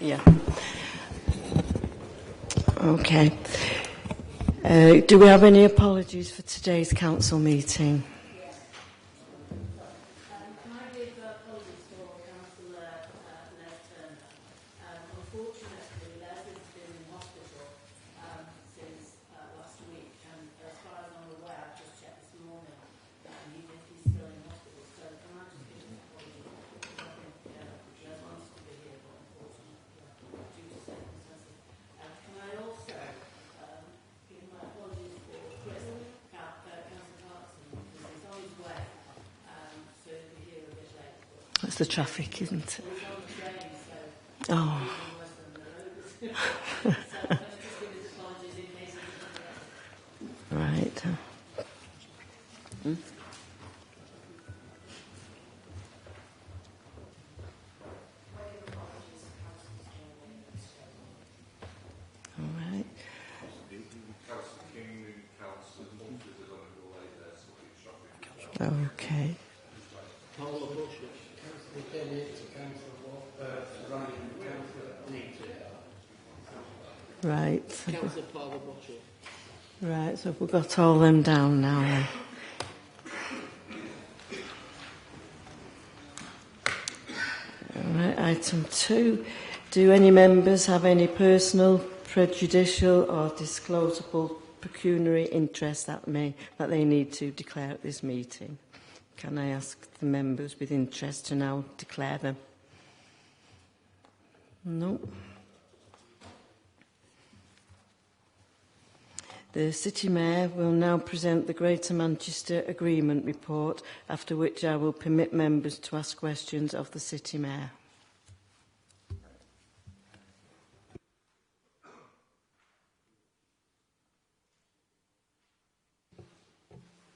Yeah. Okay. Do we have any apologies for today's council meeting? That's the traffic, isn't it? Oh. Right. All right. Okay. Right. Right, so we've got all them down now then. All right, item 2. Do any members have any personal, prejudicial or disclosable pecuniary interest that they need to declare at this meeting? Can I ask the members with interest to now declare them? No. The City Mayor will now present the Greater Manchester Agreement Report, after which I will permit members to ask questions of the City Mayor.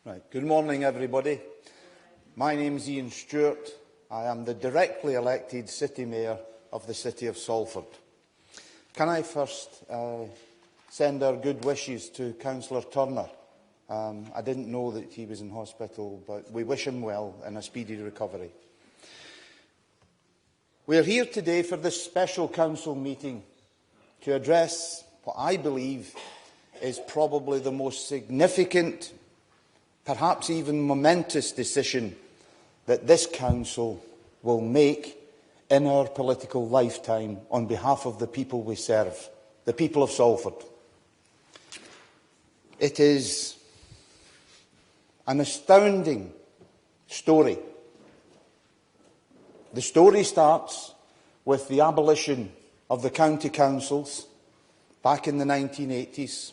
Right. Good morning, everybody. My name is Ian Stewart. I am the directly elected City Mayor of the City of Salford. Can I first send our good wishes to Councillor Turner? I didn't know that he was in hospital, but we wish him well and a speedy recovery. We are here today for this special council meeting to address what I believe is probably the most significant, perhaps even momentous decision that this council will make in our political lifetime on behalf of the people we serve, the people of Salford. It is an astounding story. The story starts with the abolition of the county councils back in the 1980s.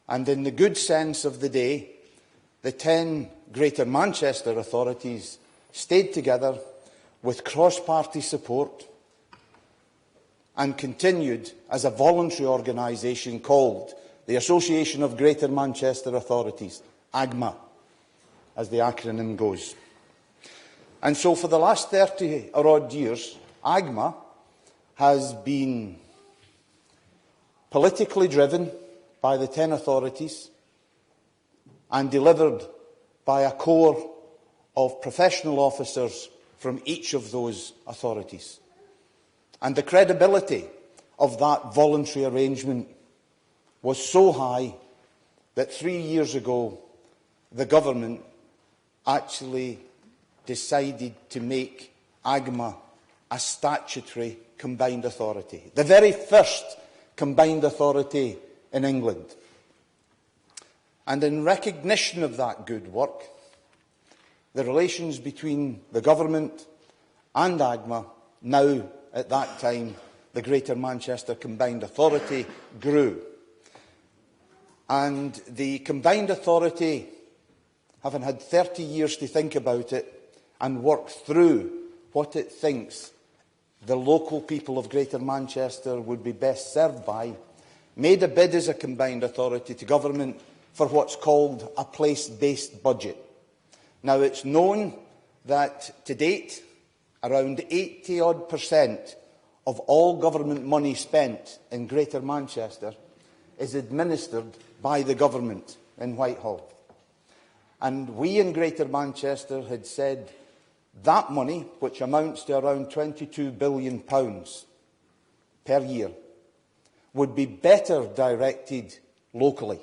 And in the good sense of the day, the 10 Greater Manchester authorities stayed together with cross-party support and continued as a voluntary organisation called the Association of Greater Manchester Authorities, AGMA, as the acronym goes. And so for the last 30 or odd years, AGMA has been politically driven by the 10 authorities and delivered by a corps of professional officers from each of those authorities. And the credibility of that voluntary arrangement was so high that 3 years ago the government actually decided to make AGMA a statutory combined authority, the very first combined authority in England. And in recognition of that good work, the relations between the government and AGMA, now at that time the Greater Manchester Combined Authority, grew. And the Combined Authority, having had 30 years to think about it and work through what it thinks the local people of Greater Manchester would be best served by, made a bid as a Combined Authority to government for what's called a place-based budget. Now, it's known that to date, around 80% of all government money spent in Greater Manchester is administered by the government in Whitehall. And we in Greater Manchester had said that money, which amounts to around £22 billion, per year would be better directed locally.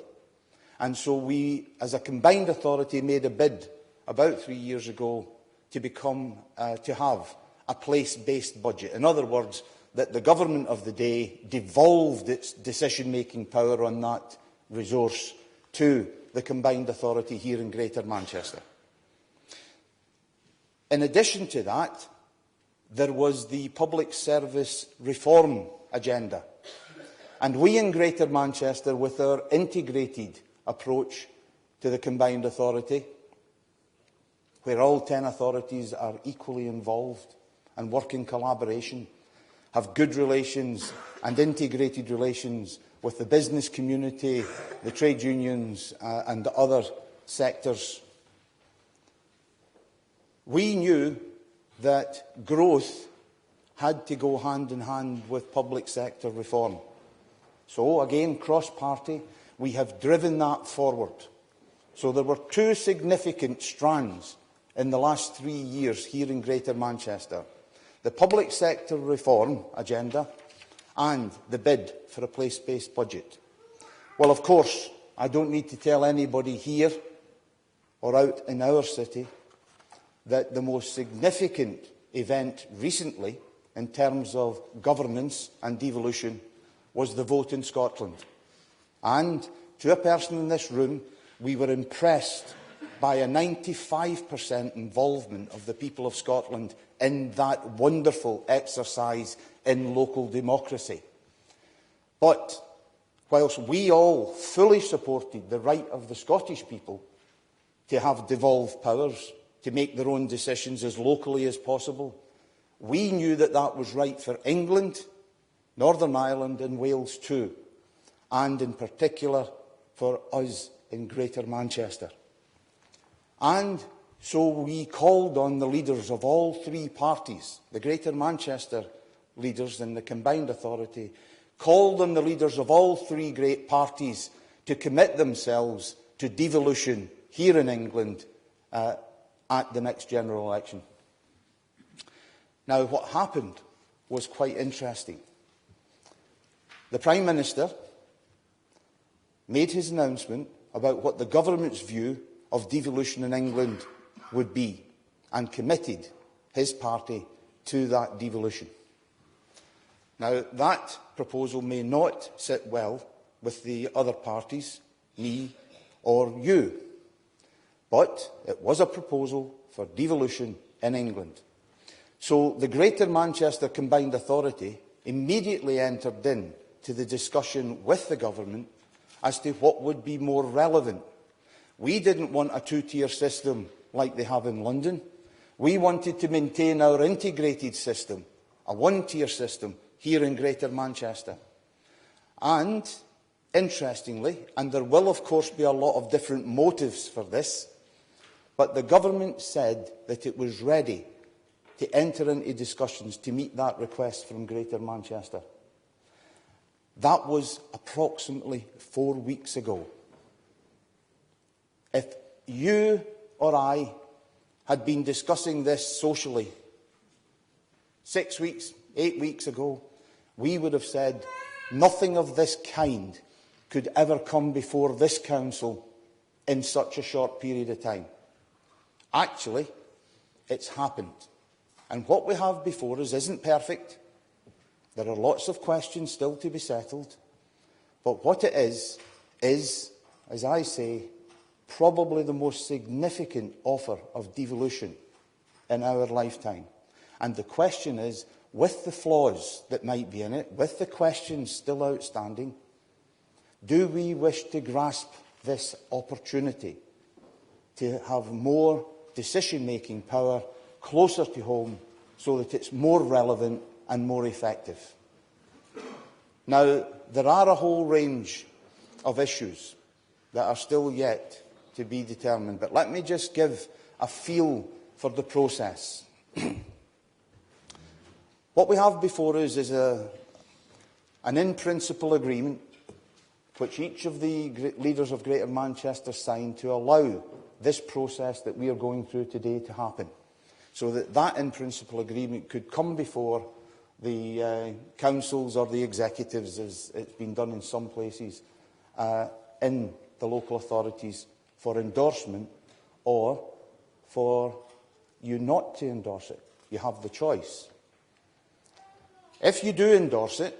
And so we, as a combined authority, made a bid about 3 years ago to have a place-based budget. In other words, that the government of the day devolved its decision-making power on that resource to the combined authority here in Greater Manchester. In addition to that, there was the public service reform agenda. And we in Greater Manchester, with our integrated approach to the combined authority, where all 10 authorities are equally involved and work in collaboration, have good relations and integrated relations with the business community, the trade unions and the other sectors. We knew that growth had to go hand in hand with public sector reform. So, again, cross-party, we have driven that forward. So there were two significant strands in the last 3 years here in Greater Manchester: the public sector reform agenda and the bid for a place-based budget. Well, of course, I don't need to tell anybody here or out in our city that the most significant event recently in terms of governance and devolution was the vote in Scotland. And to a person in this room, we were impressed by a 95% involvement of the people of Scotland in that wonderful exercise in local democracy. But whilst we all fully supported the right of the Scottish people to have devolved powers, to make their own decisions as locally as possible, we knew that that was right for England, Northern Ireland and Wales too, and in particular for us in Greater Manchester. And so we called on the leaders of all three parties, the Greater Manchester leaders and the combined authority, called on the leaders of all three great parties to commit themselves to devolution here in England at the next general election. Now, what happened was quite interesting. The Prime Minister made his announcement about what the government's view of devolution in England would be and committed his party to that devolution. Now, that proposal may not sit well with the other parties, me or you, but it was a proposal for devolution in England. So the Greater Manchester Combined Authority immediately entered into the discussion with the government as to what would be more relevant. We didn't want a two-tier system like they have in London. We wanted to maintain our integrated system, a one-tier system here in Greater Manchester. And, interestingly, and there will of course be a lot of different motives for this, but the government said that it was ready to enter into discussions to meet that request from Greater Manchester. That was approximately 4 weeks ago. If you or I had been discussing this socially 6 weeks, 8 weeks ago, we would have said nothing of this kind could ever come before this council in such a short period of time. Actually, it's happened. And what we have before us isn't perfect. There are lots of questions still to be settled. But what it is, as I say, probably the most significant offer of devolution in our lifetime. And the question is, with the flaws that might be in it, with the questions still outstanding, do we wish to grasp this opportunity to have more decision-making power closer to home so that it's more relevant and more effective? Now, there are a whole range of issues that are still yet to be determined, but let me just give a feel for the process. What we have before us is an in-principle agreement which each of the leaders of Greater Manchester signed to allow this process that we are going through today to happen, so that in-principle agreement could come before the councils or the executives, as it's been done in some places, in the local authorities for endorsement, or for you not to endorse it. You have the choice. If you do endorse it,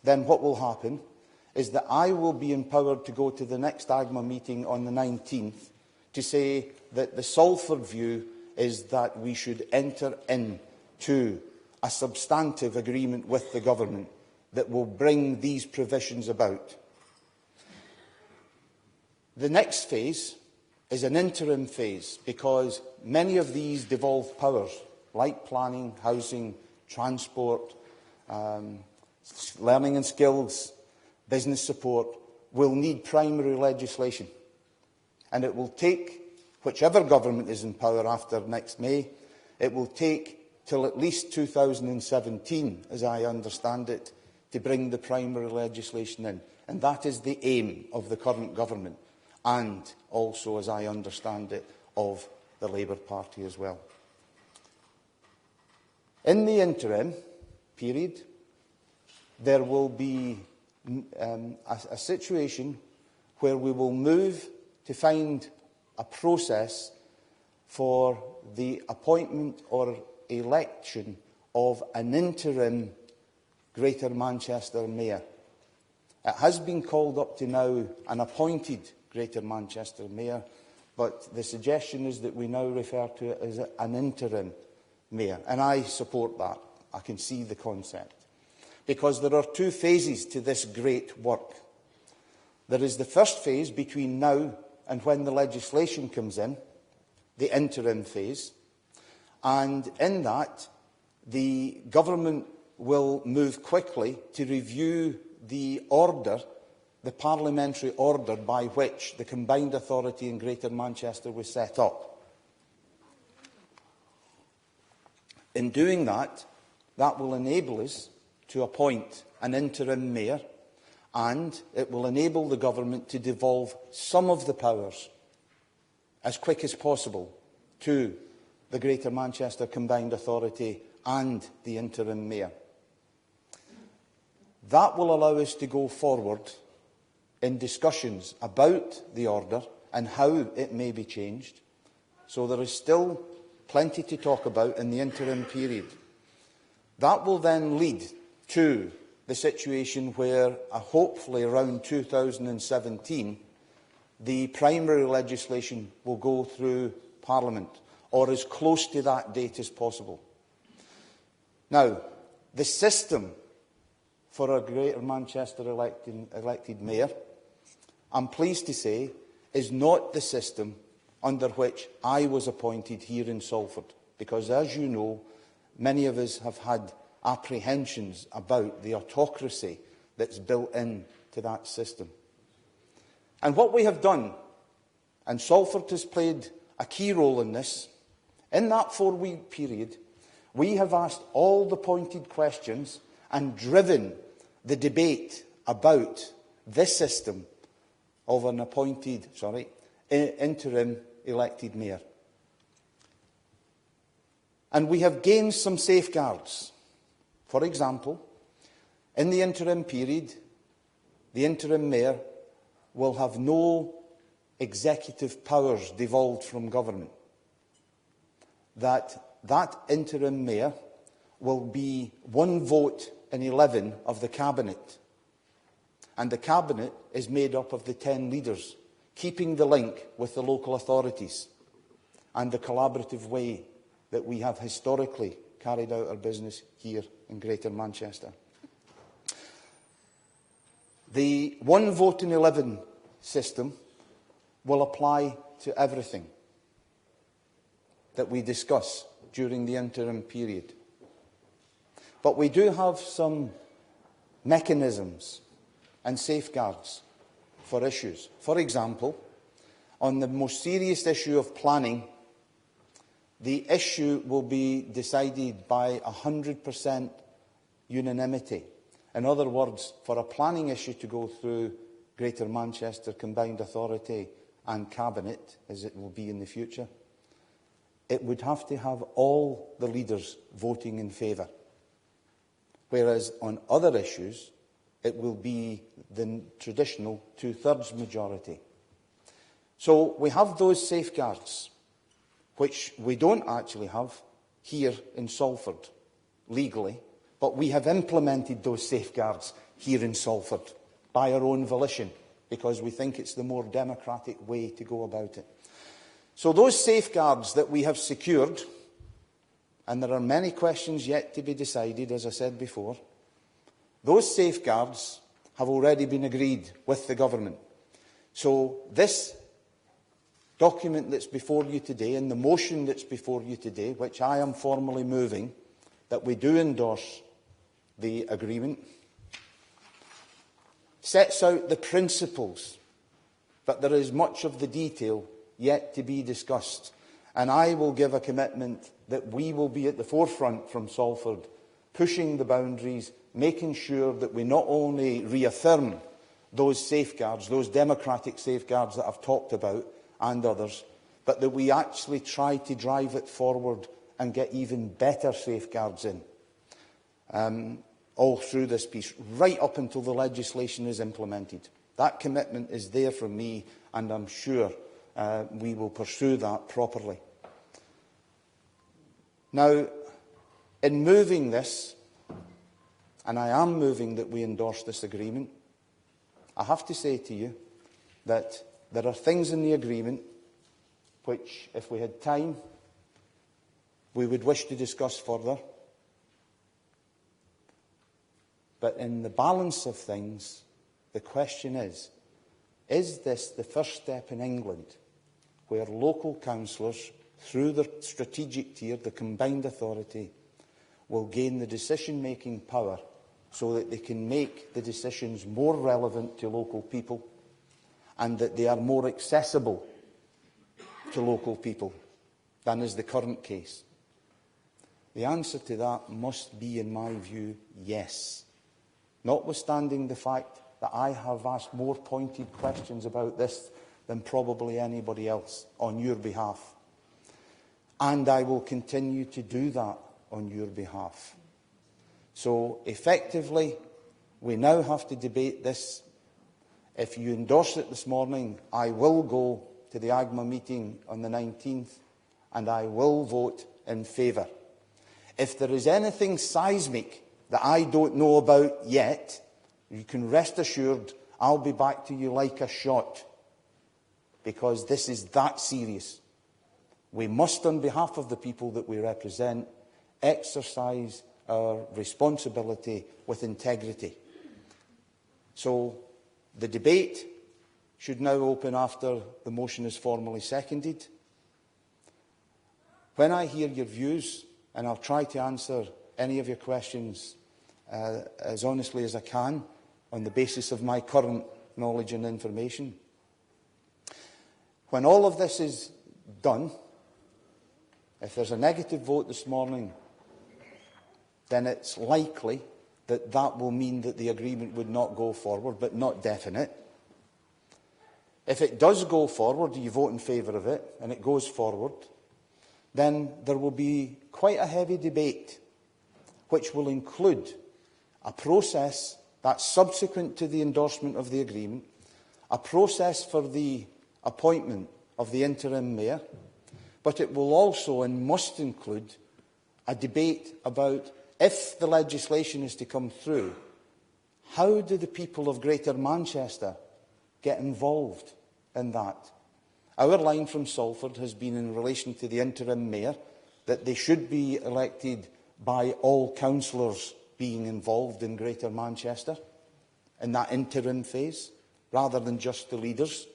then what will happen is that I will be empowered to go to the next AGMA meeting on the 19th to say that the Salford view is that we should enter into a substantive agreement with the government that will bring these provisions about. The next phase is an interim phase, because many of these devolved powers, like planning, housing, transport, learning and skills, business support, will need primary legislation. And it will take, whichever government is in power after next May, it will take till at least 2017, as I understand it, to bring the primary legislation in. And that is the aim of the current government, and also, as I understand it, of the Labour Party as well. In the interim period, there will be a situation where we will move to find a process for the appointment or election of an interim Greater Manchester Mayor. It has been called up to now an appointed Greater Manchester Mayor, but the suggestion is that we now refer to it as an interim Mayor, and I support that. I can see the concept. Because there are two phases to this great work. There is the first phase between now and when the legislation comes in, the interim phase, and in that the government will move quickly to review the order, the parliamentary order by which the combined authority in Greater Manchester was set up. In doing that, that will enable us to appoint an interim mayor, and it will enable the government to devolve some of the powers as quick as possible to the Greater Manchester Combined Authority and the interim mayor. That will allow us to go forward in discussions about the order and how it may be changed. So there is still plenty to talk about in the interim period. That will then lead to the situation where, hopefully around 2017, the primary legislation will go through Parliament, or as close to that date as possible. Now, the system for a Greater Manchester elected mayor, I'm pleased to say, is not the system under which I was appointed here in Salford, because, as you know, many of us have had apprehensions about the autocracy that's built into that system. And what we have done, and Salford has played a key role in this, in that 4-week period, we have asked all the pointed questions and driven the debate about this system of an appointed, interim elected mayor. And we have gained some safeguards. For example, in the interim period, the interim mayor will have no executive powers devolved from government. That interim mayor will be 1 vote in 11 of the cabinet. And the cabinet is made up of the 10 leaders, keeping the link with the local authorities and the collaborative way that we have historically carried out our business here in Greater Manchester. The 1 vote in 11 system will apply to everything that we discuss during the interim period. But we do have some mechanisms and safeguards for issues. For example, on the most serious issue of planning, the issue will be decided by 100% unanimity. In other words, for a planning issue to go through Greater Manchester Combined Authority and Cabinet, as it will be in the future, it would have to have all the leaders voting in favour. whereas on other issues it will be the traditional two-thirds majority. So we have those safeguards, which we don't actually have here in Salford legally, but we have implemented those safeguards here in Salford by our own volition, because we think it's the more democratic way to go about it. So those safeguards that we have secured, and there are many questions yet to be decided, as I said before, those safeguards have already been agreed with the government. So this document that's before you today, and the motion that's before you today, which I am formally moving, that we do endorse the agreement, sets out the principles, but there is much of the detail yet to be discussed. And I will give a commitment that we will be at the forefront from Salford, pushing the boundaries, making sure that we not only reaffirm those safeguards, those democratic safeguards that I've talked about, and others, but that we actually try to drive it forward and get even better safeguards in, all through this piece, right up until the legislation is implemented. That commitment is there from me, and I'm sure we will pursue that properly. Now, in moving this, and I am moving that we endorse this agreement, I have to say to you that there are things in the agreement which, if we had time, we would wish to discuss further. But in the balance of things, the question is this the first step in England where local councillors, through the strategic tier, the combined authority, will gain the decision-making power so that they can make the decisions more relevant to local people and that they are more accessible to local people than is the current case? The answer to that must be, in my view, yes. Notwithstanding the fact that I have asked more pointed questions about this than probably anybody else on your behalf. And I will continue to do that on your behalf. So, effectively, we now have to debate this. If you endorse it this morning, I will go to the AGMA meeting on the 19th, and I will vote in favour. If there is anything seismic that I don't know about yet, you can rest assured I'll be back to you like a shot, because this is that serious. We must, on behalf of the people that we represent, exercise our responsibility with integrity. So the debate should now open after the motion is formally seconded. When I hear your views, and I'll try to answer any of your questions as honestly as I can on the basis of my current knowledge and information. When all of this is done, if there's a negative vote this morning, then it's likely that that will mean that the agreement would not go forward, but not definite. If it does go forward, you vote in favour of it, and it goes forward, then there will be quite a heavy debate, which will include a process that's subsequent to the endorsement of the agreement, a process for the appointment of the interim mayor, but it will also and must include a debate about, if the legislation is to come through, how do the people of Greater Manchester get involved in that? Our line from Salford has been, in relation to the interim mayor, that they should be elected by all councillors being involved in Greater Manchester in that interim phase, rather than just the leaders.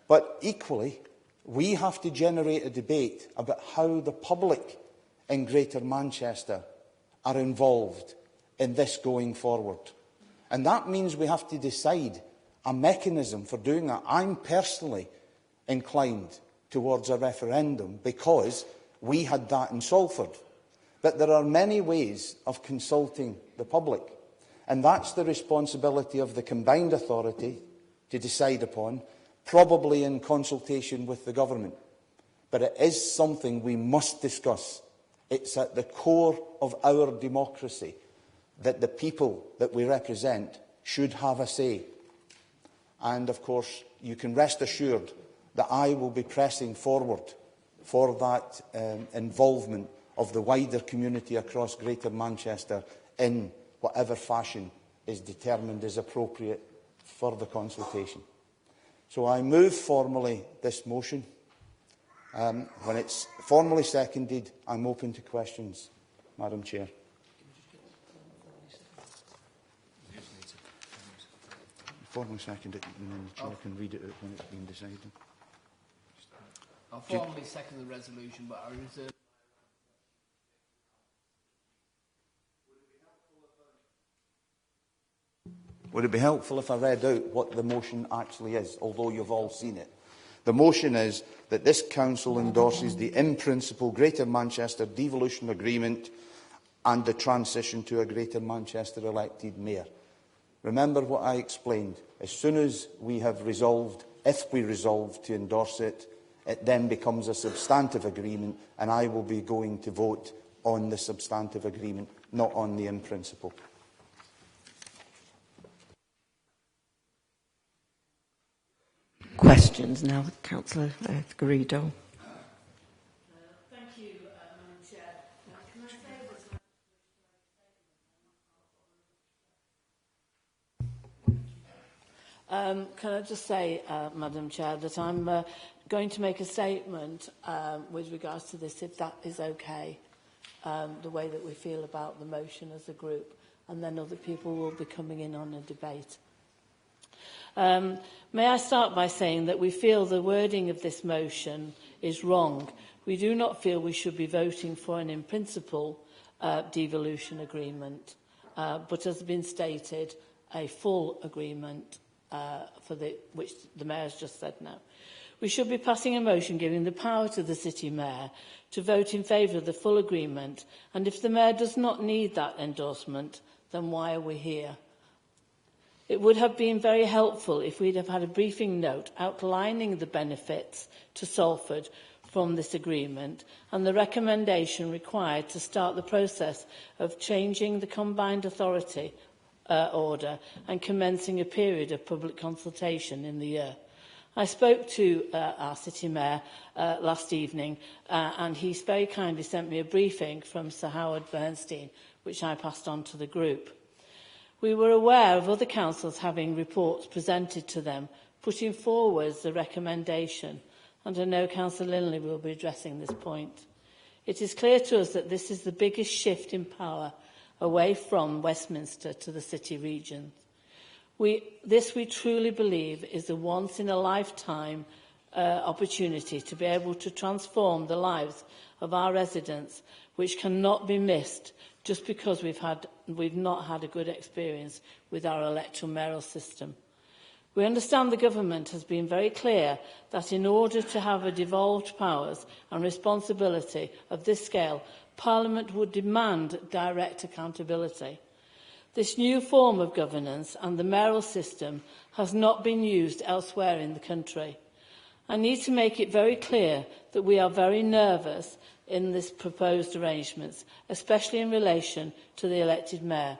But equally, we have to generate a debate about how the public in Greater Manchester are involved in this going forward. And that means we have to decide a mechanism for doing that. I'm personally inclined towards a referendum because we had that in Salford. But there are many ways of consulting the public. And that's the responsibility of the combined authority to decide upon, probably in consultation with the government. But it is something we must discuss. It's at the core of our democracy that the people that we represent should have a say. And, of course, you can rest assured that I will be pressing forward for that involvement of the wider community across Greater Manchester in whatever fashion is determined as appropriate for the consultation. So I move formally this motion. When it's formally seconded, I'm open to questions, Madam Chair. Formally second it, and then the Chair can read it out when it's been decided. I'll formally second the resolution, but I reserve. Would it be helpful if I read out what the motion actually is, although you've all seen it? The motion is that this Council endorses the in principle Greater Manchester Devolution Agreement and the transition to a Greater Manchester elected mayor. Remember what I explained. As soon as we have resolved, if we resolve to endorse it, it then becomes a substantive agreement, and I will be going to vote on the substantive agreement, not on the in principle. Questions now, Councillor Garrido. Thank you, Madam Chair. Can I say this? Can I just say, Madam Chair, that I'm going to make a statement with regards to this, if that is okay, the way that we feel about the motion as a group, and then other people will be coming in on a debate. May I start by saying that we feel the wording of this motion is wrong. We do not feel we should be voting for an in principle devolution agreement, but as has been stated, a full agreement which the Mayor has just said now. We should be passing a motion giving the power to the City Mayor to vote in favour of the full agreement, and if the Mayor does not need that endorsement, then why are we here? It would have been very helpful if we'd have had a briefing note outlining the benefits to Salford from this agreement and the recommendation required to start the process of changing the combined authority order and commencing a period of public consultation in the year. I spoke to our City Mayor last evening and he very kindly sent me a briefing from Sir Howard Bernstein, which I passed on to the group. We were aware of other councils having reports presented to them, putting forward the recommendation, and I know Councillor Linley will be addressing this point. It is clear to us that this is the biggest shift in power away from Westminster to the city regions. This we truly believe is a once-in-a-lifetime opportunity to be able to transform the lives of our residents, which cannot be missed just because we've not had a good experience with our electoral mayoral system. We understand the government has been very clear that in order to have a devolved powers and responsibility of this scale, Parliament would demand direct accountability. This new form of governance and the mayoral system has not been used elsewhere in the country. I need to make it very clear that we are very nervous in this proposed arrangements, especially in relation to the elected mayor.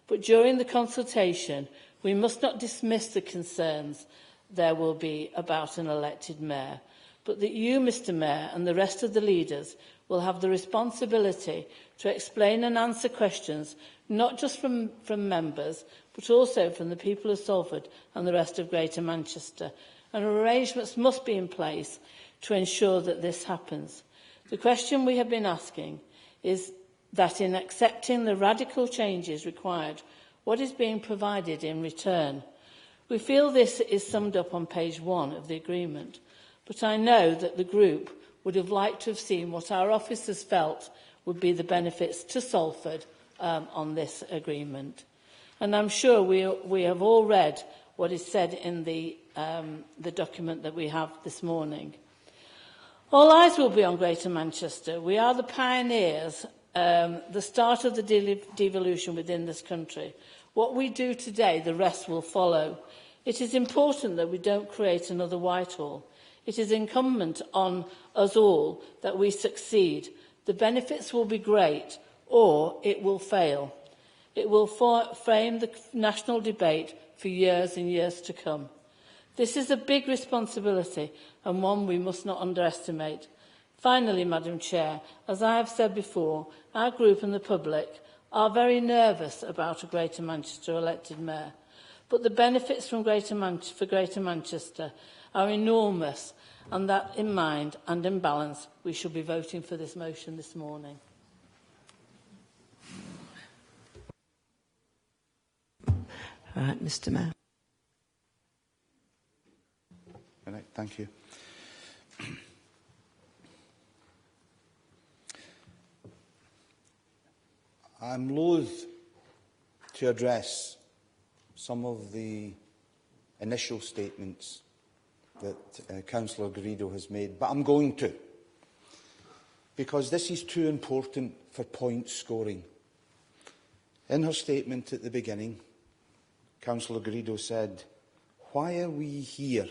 But during the consultation, we must not dismiss the concerns there will be about an elected mayor, but that you, Mr Mayor, and the rest of the leaders will have the responsibility to explain and answer questions, not just from members, but also from the people of Salford and the rest of Greater Manchester. And arrangements must be in place to ensure that this happens. The question we have been asking is that in accepting the radical changes required, what is being provided in return? We feel this is summed up on page 1 of the agreement, but I know that the group would have liked to have seen what our officers felt would be the benefits to Salford on this agreement. And I'm sure we have all read what is said in the document that we have this morning. All eyes will be on Greater Manchester. We are the pioneers, the start of the devolution within this country. What we do today, the rest will follow. It is important that we don't create another Whitehall. It is incumbent on us all that we succeed. The benefits will be great, or it will fail. It will frame the national debate for years and years to come. This is a big responsibility and one we must not underestimate. Finally, Madam Chair, as I have said before, our group and the public are very nervous about a Greater Manchester elected mayor. But the benefits from Greater Manchester are enormous, and that in mind and in balance, we should be voting for this motion this morning. All right, Mr. Mayor. All right, thank you. I'm loath to address some of the initial statements that Councillor Garrido has made, but I'm going to, because this is too important for point scoring. In her statement at the beginning, Councillor Garrido said, "Why are we here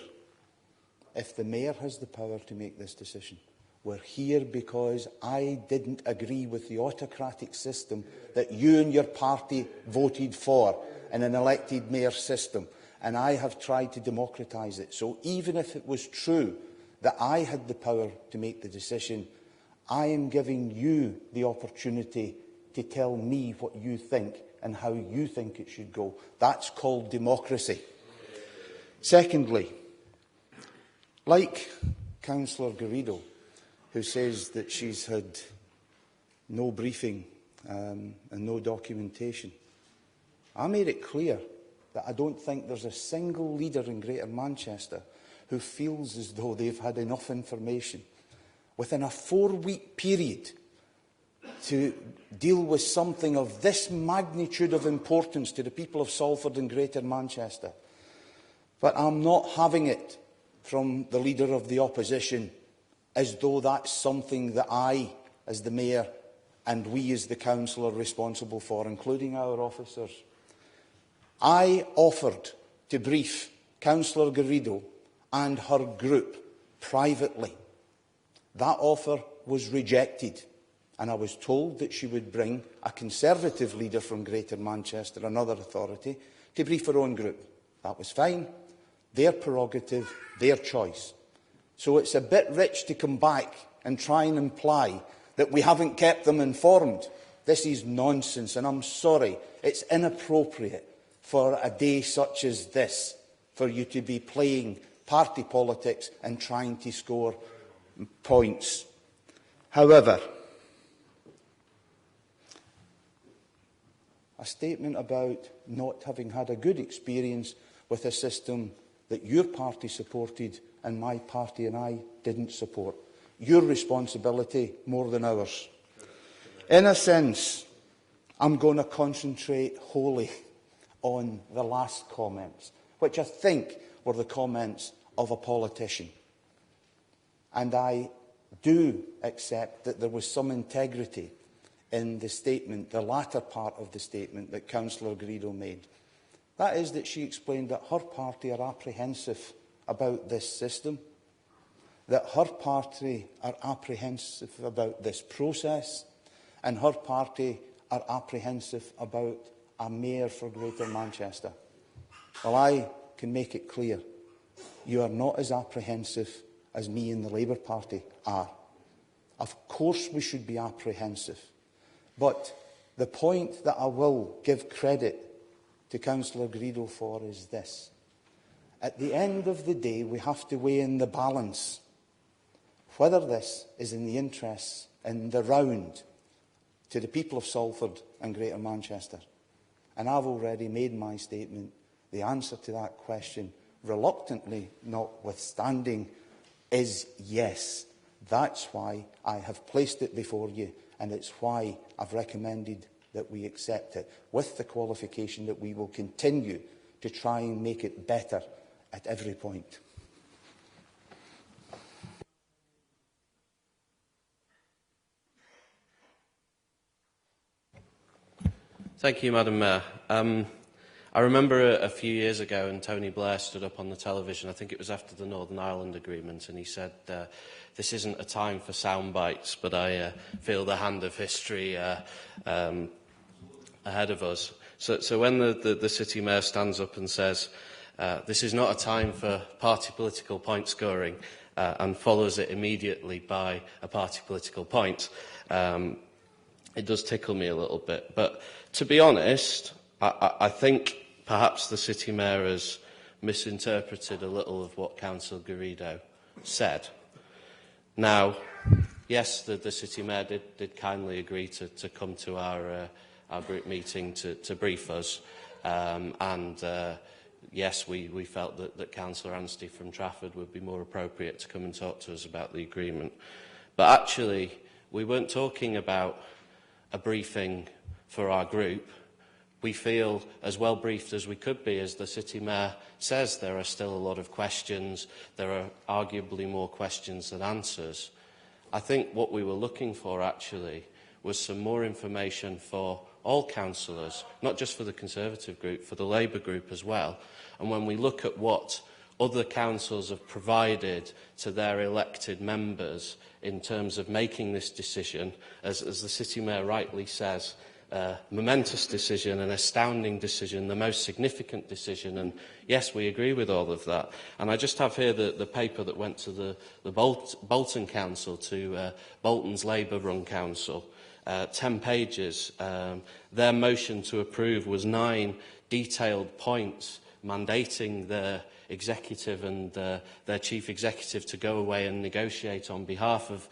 if the Mayor has the power to make this decision? We're here because I didn't agree with the autocratic system that you and your party voted for in an elected mayor system, and I have tried to democratise it. So even if it was true that I had the power to make the decision, I am giving you the opportunity to tell me what you think and how you think it should go. That's called democracy." Secondly, like Councillor Garrido, who says that she's had no briefing and no documentation, I made it clear that I don't think there's a single leader in Greater Manchester who feels as though they've had enough information within a 4-week period to deal with something of this magnitude of importance to the people of Salford and Greater Manchester. But I'm not having it from the Leader of the Opposition as though that's something that I, as the Mayor, and we as the Council are responsible for, including our officers. I offered to brief Councillor Garrido and her group privately. That offer was rejected, and I was told that she would bring a Conservative leader from Greater Manchester, another authority, to brief her own group. That was fine. Their prerogative, their choice. So it's a bit rich to come back and try and imply that we haven't kept them informed. This is nonsense, and I'm sorry. It's inappropriate for a day such as this for you to be playing party politics and trying to score points. However, a statement about not having had a good experience with a system that your party supported and my party and I didn't support. Your responsibility more than ours. In a sense, I'm going to concentrate wholly on the last comments, which I think were the comments of a politician. And I do accept that there was some integrity in the statement, the latter part of the statement that Councillor Garrido made. That is that she explained that her party are apprehensive about this system, that her party are apprehensive about this process, and her party are apprehensive about a mayor for Greater Manchester. Well, I can make it clear. You are not as apprehensive as me and the Labour Party are. Of course we should be apprehensive. But the point that I will give credit to Councillor Garrido for is this. At the end of the day, we have to weigh in the balance whether this is in the interests in the round to the people of Salford and Greater Manchester. And I've already made my statement. The answer to that question, reluctantly notwithstanding, is yes. That's why I have placed it before you, and it's why I've recommended that we accept it, with the qualification that we will continue to try and make it better at every point. Thank you, Madam Mayor. I remember a few years ago when Tony Blair stood up on the television, I think it was after the Northern Ireland Agreement, and he said, this isn't a time for sound bites, but I feel the hand of history ahead of us. So when the City Mayor stands up and says, this is not a time for party political point scoring, and follows it immediately by a party political point, it does tickle me a little bit. But to be honest, I think perhaps the City Mayor has misinterpreted a little of what Councillor Garrido said. Now, yes, the City Mayor did kindly agree to come to our group meeting to brief us, yes, we felt that Councillor Anstey from Trafford would be more appropriate to come and talk to us about the agreement. But actually, we weren't talking about a briefing for our group. We feel as well briefed as we could be. As the City Mayor says, there are still a lot of questions. There are arguably more questions than answers. I think what we were looking for, actually, was some more information for all councillors, not just for the Conservative group, for the Labour group as well. And when we look at what other councils have provided to their elected members in terms of making this decision, as the City Mayor rightly says, momentous decision, an astounding decision, the most significant decision, and yes, we agree with all of that. And I just have here the paper that went to the Bolton Council, to Bolton's Labour-run council, 10 pages. Their motion to approve was 9 detailed points mandating their executive and their chief executive to go away and negotiate on behalf of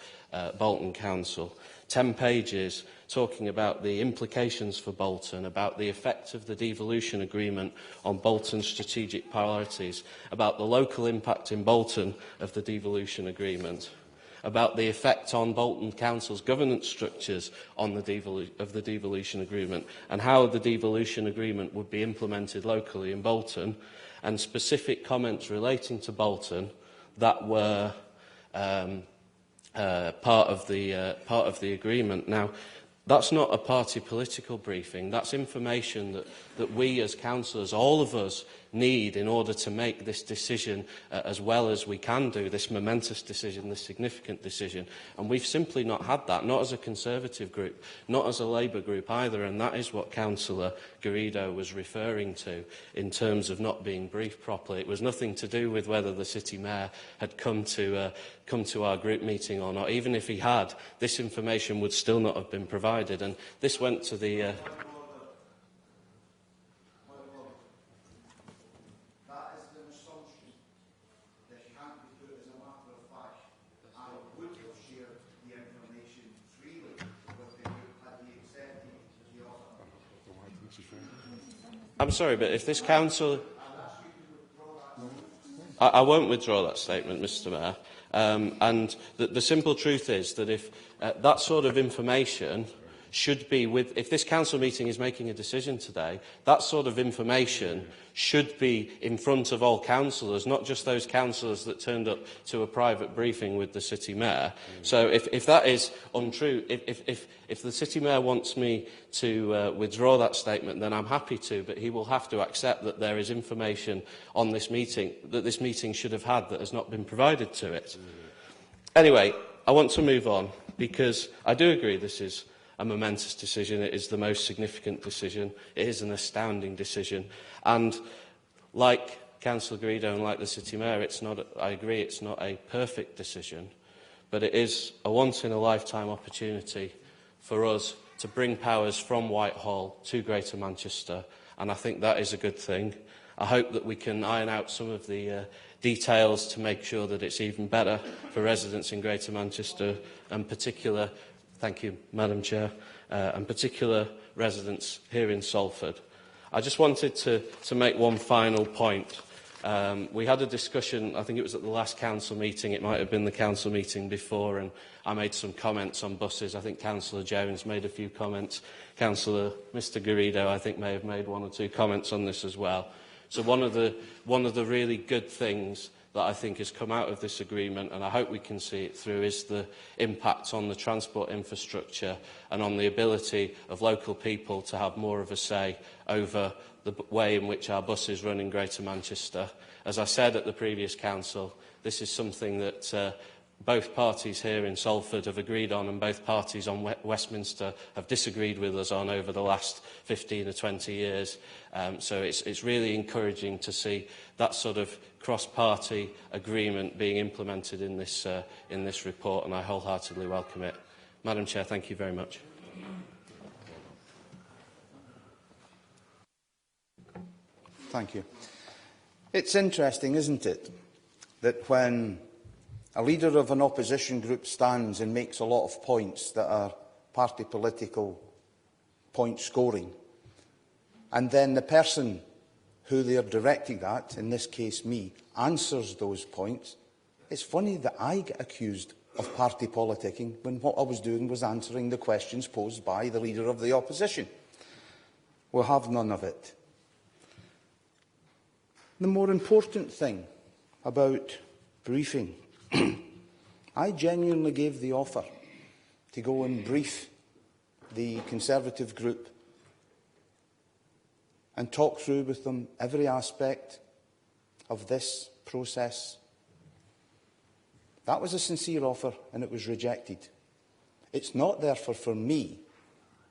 Bolton Council. 10 pages talking about the implications for Bolton, about the effect of the devolution agreement on Bolton's strategic priorities, about the local impact in Bolton of the devolution agreement, about the effect on Bolton Council's governance structures on the devolution agreement, and how the devolution agreement would be implemented locally in Bolton, and specific comments relating to Bolton that were part of the agreement. Now, that's not a party political briefing. That's information that we as councillors, all of us, need in order to make this decision as well as we can do, this momentous decision, this significant decision. And we've simply not had that, not as a Conservative group, not as a Labour group either, and that is what Councillor Garrido was referring to in terms of not being briefed properly. It was nothing to do with whether the City Mayor had come to our group meeting or not. Even if he had, this information would still not have been provided. And this went to the... I'm sorry, but if this council... I won't withdraw that statement, Mr Mayor. And the simple truth is that if that sort of information should be with... If this council meeting is making a decision today, that sort of information should be in front of all councillors, not just those councillors that turned up to a private briefing with the City Mayor. So if that is untrue, if the City Mayor wants me to withdraw that statement, then I'm happy to, but he will have to accept that there is information on this meeting that this meeting should have had that has not been provided to it. Anyway, I want to move on, because I do agree this is a momentous decision. It is the most significant decision. It is an astounding decision. And like Councillor Garrido and like the City Mayor, I agree it's not a perfect decision, but it is a once-in-a-lifetime opportunity for us to bring powers from Whitehall to Greater Manchester, and I think that is a good thing. I hope that we can iron out some of the details to make sure that it's even better for residents in Greater Manchester, and particular... Thank you, Madam Chair, and particular residents here in Salford. I just wanted to make one final point. We had a discussion, I think it was at the last council meeting, it might have been the council meeting before, and I made some comments on buses. I think Councillor Jones made a few comments. Councillor Mr Garrido, I think, may have made 1 or 2 comments on this as well. So one of the really good things that I think has come out of this agreement, and I hope we can see it through, is the impact on the transport infrastructure and on the ability of local people to have more of a say over the way in which our buses run in Greater Manchester. As I said at the previous council, this is something that both parties here in Salford have agreed on and both parties on Westminster have disagreed with us on over the last 15 or 20 years. So it's really encouraging to see that sort of cross-party agreement being implemented in this report, and I wholeheartedly welcome it. Madam Chair, thank you very much. Thank you. It's interesting, isn't it, that when a leader of an opposition group stands and makes a lot of points that are party political point scoring, and then the person who they are directing at, in this case me, answers those points, it's funny that I get accused of party politicking when what I was doing was answering the questions posed by the leader of the opposition. We'll have none of it. The more important thing about briefing, I genuinely gave the offer to go and brief the Conservative group and talk through with them every aspect of this process. That was a sincere offer and it was rejected. It's not therefore for me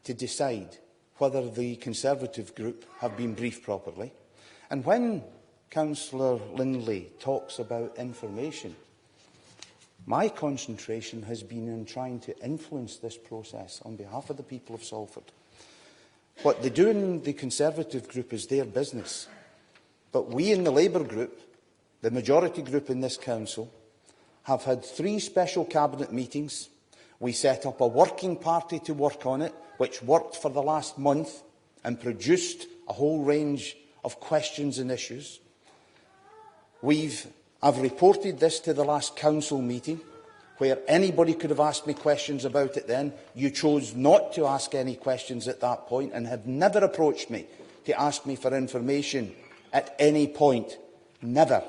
to decide whether the Conservative group have been briefed properly. And when Councillor Lindley talks about information, my concentration has been in trying to influence this process on behalf of the people of Salford. What they do in the Conservative group is their business. But we in the Labour group, the majority group in this council, have had 3 special cabinet meetings. We set up a working party to work on it, which worked for the last month and produced a whole range of questions and issues. I've reported this to the last council meeting, where anybody could have asked me questions about it then. You chose not to ask any questions at that point and have never approached me to ask me for information at any point. Never.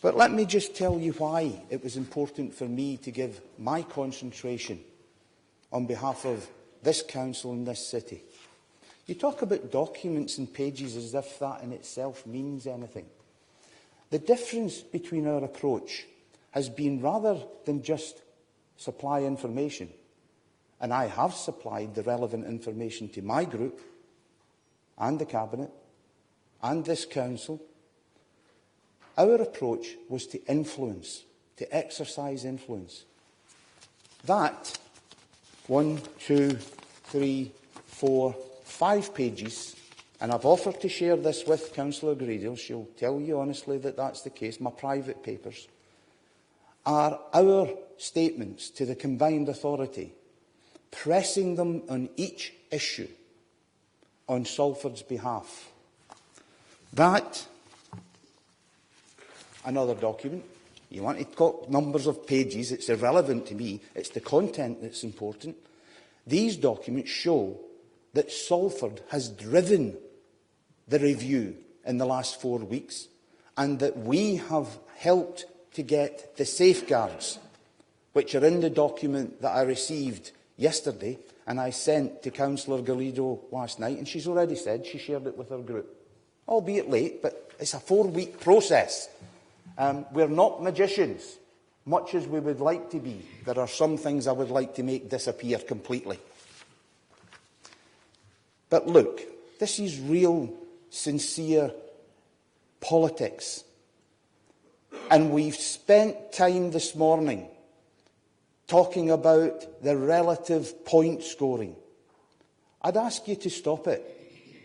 But let me just tell you why it was important for me to give my concentration on behalf of this council and this city. You talk about documents and pages as if that in itself means anything. The difference between our approach has been, rather than just supply information, and I have supplied the relevant information to my group and the Cabinet and this Council, our approach was to influence, to exercise influence. That 1, 2, 3, 4, 5 pages, and I've offered to share this with Councillor Gradle, she'll tell you honestly that that's the case, my private papers, are our statements to the combined authority, pressing them on each issue on Salford's behalf. That, another document, you want to talk numbers of pages, it's irrelevant to me, it's the content that's important. These documents show that Salford has driven the review in the last 4 weeks, and that we have helped to get the safeguards, which are in the document that I received yesterday and I sent to Councillor Garrido last night, and she's already said she shared it with her group. Albeit late, but it's a 4-week process. We're not magicians, much as we would like to be. There are some things I would like to make disappear completely. But look, this is real, sincere politics. And we've spent time this morning talking about the relative point scoring. I'd ask you to stop it.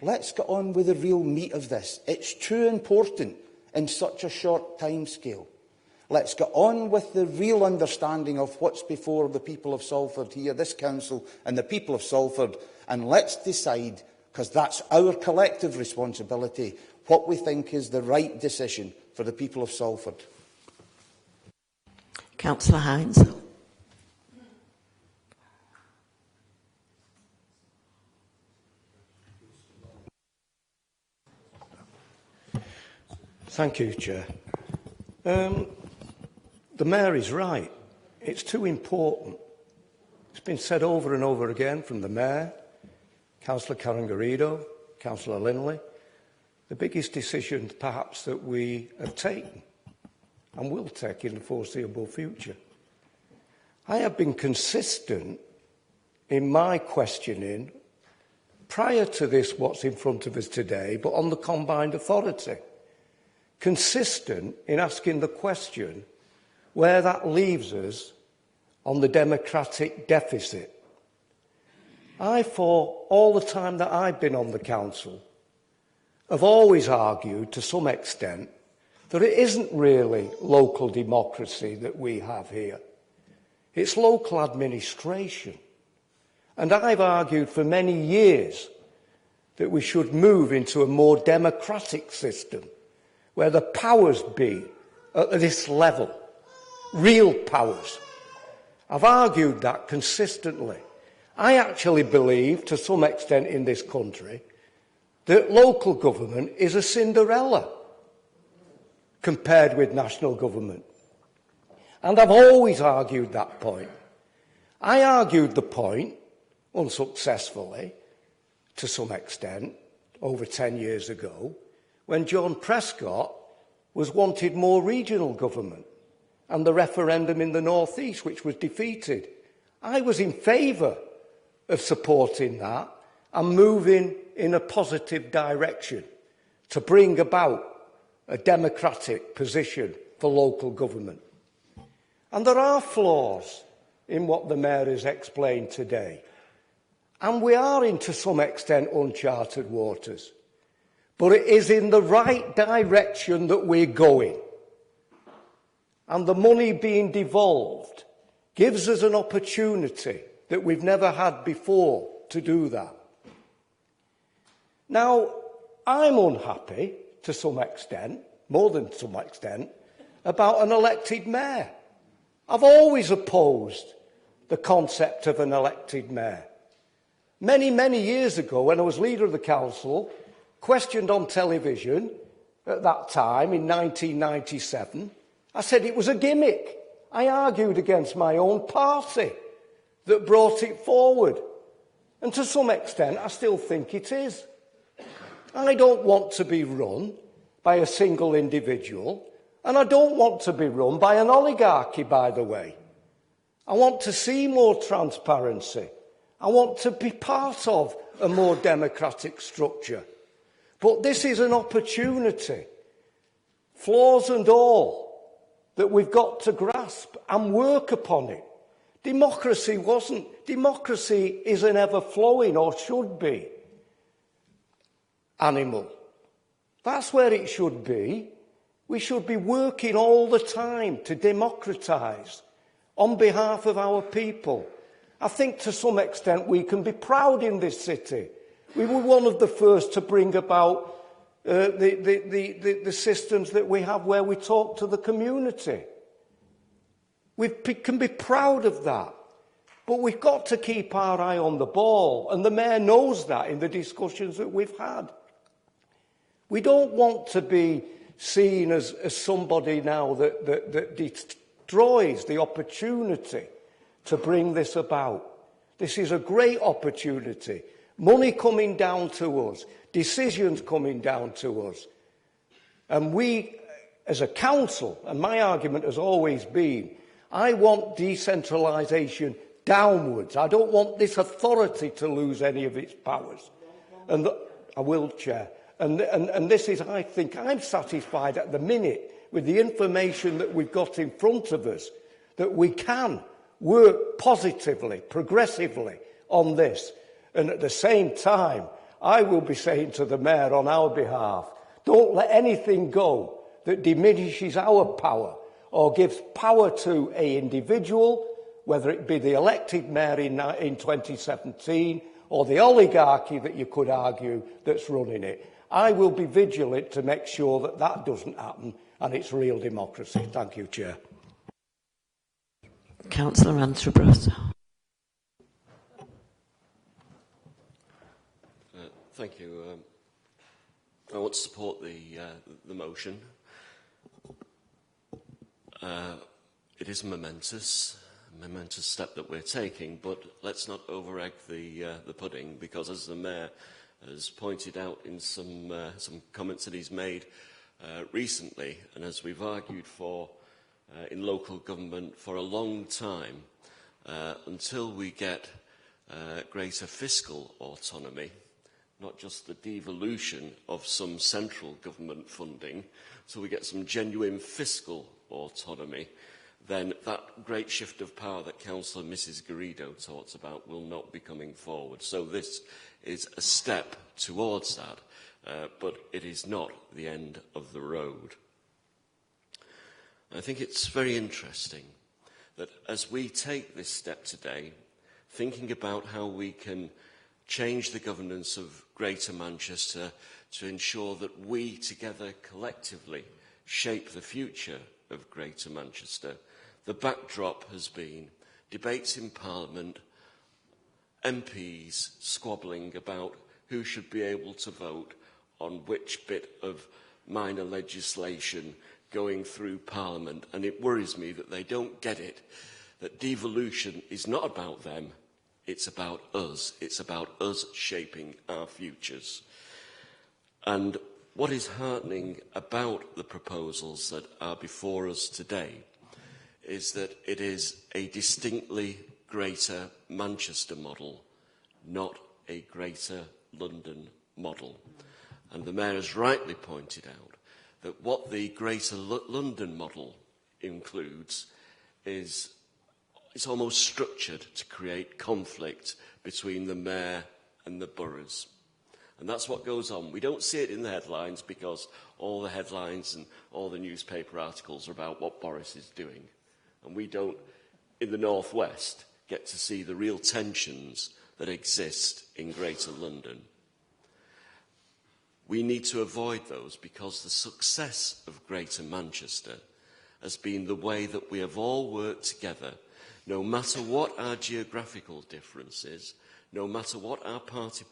Let's get on with the real meat of this. It's too important in such a short time scale. Let's get on with the real understanding of what's before the people of Salford here, this council and the people of Salford, and let's decide, because that's our collective responsibility, what we think is the right decision for the people of Salford. Councillor Hines. Thank you, Chair. The Mayor is right. It's too important. It's been said over and over again from the Mayor, Councillor Karen Garrido, Councillor Lindley. The biggest decision, perhaps, that we have taken and will take in the foreseeable future. I have been consistent in my questioning prior to this, what's in front of us today, but on the combined authority. Consistent in asking the question where that leaves us on the democratic deficit. I, for all the time that I've been on the council, have always argued to some extent that it isn't really local democracy that we have here. It's local administration. And I've argued for many years that we should move into a more democratic system where the powers be at this level, real powers. I've argued that consistently. I actually believe, to some extent in this country, that local government is a Cinderella compared with national government. And I've always argued that point. I argued the point, unsuccessfully, to some extent, over 10 years ago, when John Prescott was wanted more regional government and the referendum in the North East, which was defeated. I was in favour of supporting that and moving in a positive direction to bring about a democratic position for local government. And there are flaws in what the Mayor has explained today. And we are in, to some extent, uncharted waters. But it is in the right direction that we're going. And the money being devolved gives us an opportunity that we've never had before to do that. Now, I'm unhappy, to some extent, more than some extent, about an elected mayor. I've always opposed the concept of an elected mayor. Many, many years ago, when I was leader of the council, questioned on television at that time in 1997, I said it was a gimmick. I argued against my own party that brought it forward. And to some extent, I still think it is. I don't want to be run by a single individual, and I don't want to be run by an oligarchy, by the way. I want to see more transparency. I want to be part of a more democratic structure. But this is an opportunity, flaws and all, that we've got to grasp and work upon it. Democracy is an ever-flowing, or should be, animal. That's where it should be. We should be working all the time to democratise on behalf of our people. I think to some extent we can be proud in this city. We were one of the first to bring about the systems that we have where we talk to the community. We can be proud of that. But we've got to keep our eye on the ball, and the Mayor knows that in the discussions that we've had. We don't want to be seen as somebody now that destroys the opportunity to bring this about. This is a great opportunity. Money coming down to us, decisions coming down to us. And we, as a council, and my argument has always been, I want decentralisation downwards. I don't want this authority to lose any of its powers. And I will, Chair. And this is, I think, I'm satisfied at the minute with the information that we've got in front of us, that we can work positively, progressively on this. And at the same time, I will be saying to the Mayor on our behalf, don't let anything go that diminishes our power or gives power to an individual, whether it be the elected Mayor in 2017 or the oligarchy that you could argue that's running it. I will be vigilant to make sure that that doesn't happen and it's real democracy. Thank you, Chair. Councillor Antrobus. Thank you. I want to support the motion. It is a momentous step that we're taking, but let's not over-egg the pudding, because as the Mayor has pointed out in some comments that he's made recently, and as we've argued for in local government for a long time until we get greater fiscal autonomy, not just the devolution of some central government funding, so we get some genuine fiscal autonomy, then that great shift of power that Councillor Mrs Garrido talks about will not be coming forward. So this is a step towards that, but it is not the end of the road. I think it's very interesting that as we take this step today, thinking about how we can change the governance of Greater Manchester to ensure that we together collectively shape the future of Greater Manchester, the backdrop has been debates in Parliament, MPs squabbling about who should be able to vote on which bit of minor legislation going through Parliament, and it worries me that they don't get it, that devolution is not about them, it's about us. It's about us shaping our futures. And what is heartening about the proposals that are before us today is that it is a distinctly Greater Manchester model, not a Greater London model. And the Mayor has rightly pointed out that what the Greater London model includes is it's almost structured to create conflict between the Mayor and the boroughs. And that's what goes on. We don't see it in the headlines because all the headlines and all the newspaper articles are about what Boris is doing. And we don't, in the North West, get to see the real tensions that exist in Greater London. We need to avoid those because the success of Greater Manchester has been the way that we have all worked together, no matter what our geographical differences, no matter what our party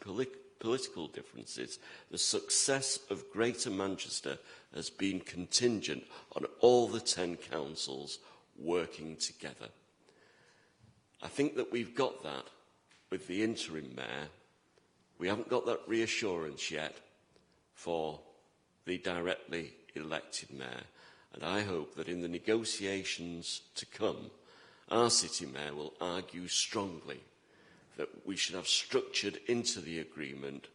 political differences. The success of Greater Manchester has been contingent on all the 10 councils working together. I think that we've got that with the interim mayor. We haven't got that reassurance yet for the directly elected mayor. And I hope that in the negotiations to come, our city mayor will argue strongly that we should have structured into the agreement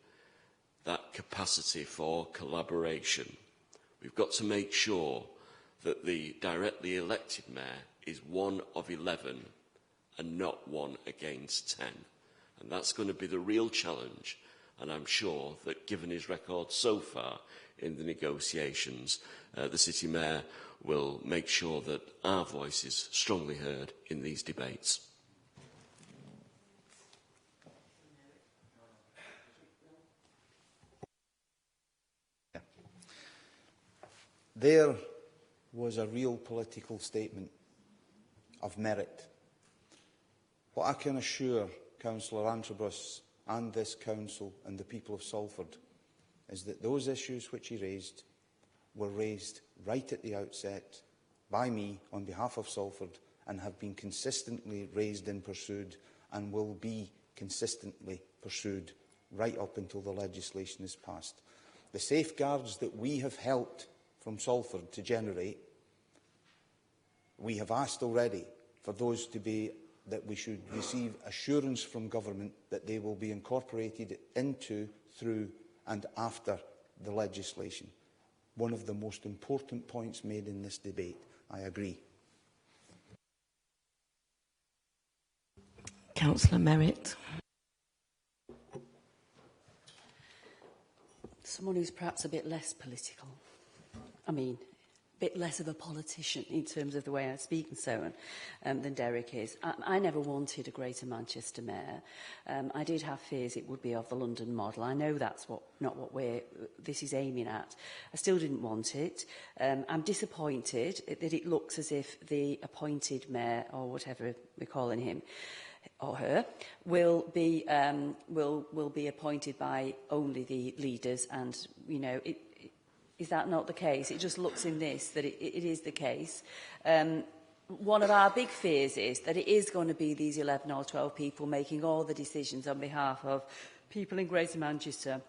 that capacity for collaboration. We've got to make sure that the directly elected mayor is one of 11 and not one against 10. And that's going to be the real challenge. And I'm sure that given his record so far in the negotiations, the city mayor will make sure that our voice is strongly heard in these debates. There was a real political statement of merit. What I can assure Councillor Antrobus and this council and the people of Salford is that those issues which he raised were raised right at the outset by me on behalf of Salford and have been consistently raised and pursued and will be consistently pursued right up until the legislation is passed. The safeguards that we have helped from Salford to generate, we have asked already for those to be, that we should receive assurance from government that they will be incorporated into, through and after the legislation. One of the most important points made in this debate. I agree. Councillor Merritt. Someone who's perhaps a bit less political. I mean, a bit less of a politician in terms of the way I speak and so on than Derek is. I never wanted a Greater Manchester mayor. I did have fears it would be of the London model. I know that's not what this is aiming at. I still didn't want it. I'm disappointed that it looks as if the appointed mayor, or whatever we're calling him, or her, will be appointed by only the leaders, and is that not the case? It just looks in this that it is the case. One of our big fears is that it is going to be these 11 or 12 people making all the decisions on behalf of people in Greater Manchester.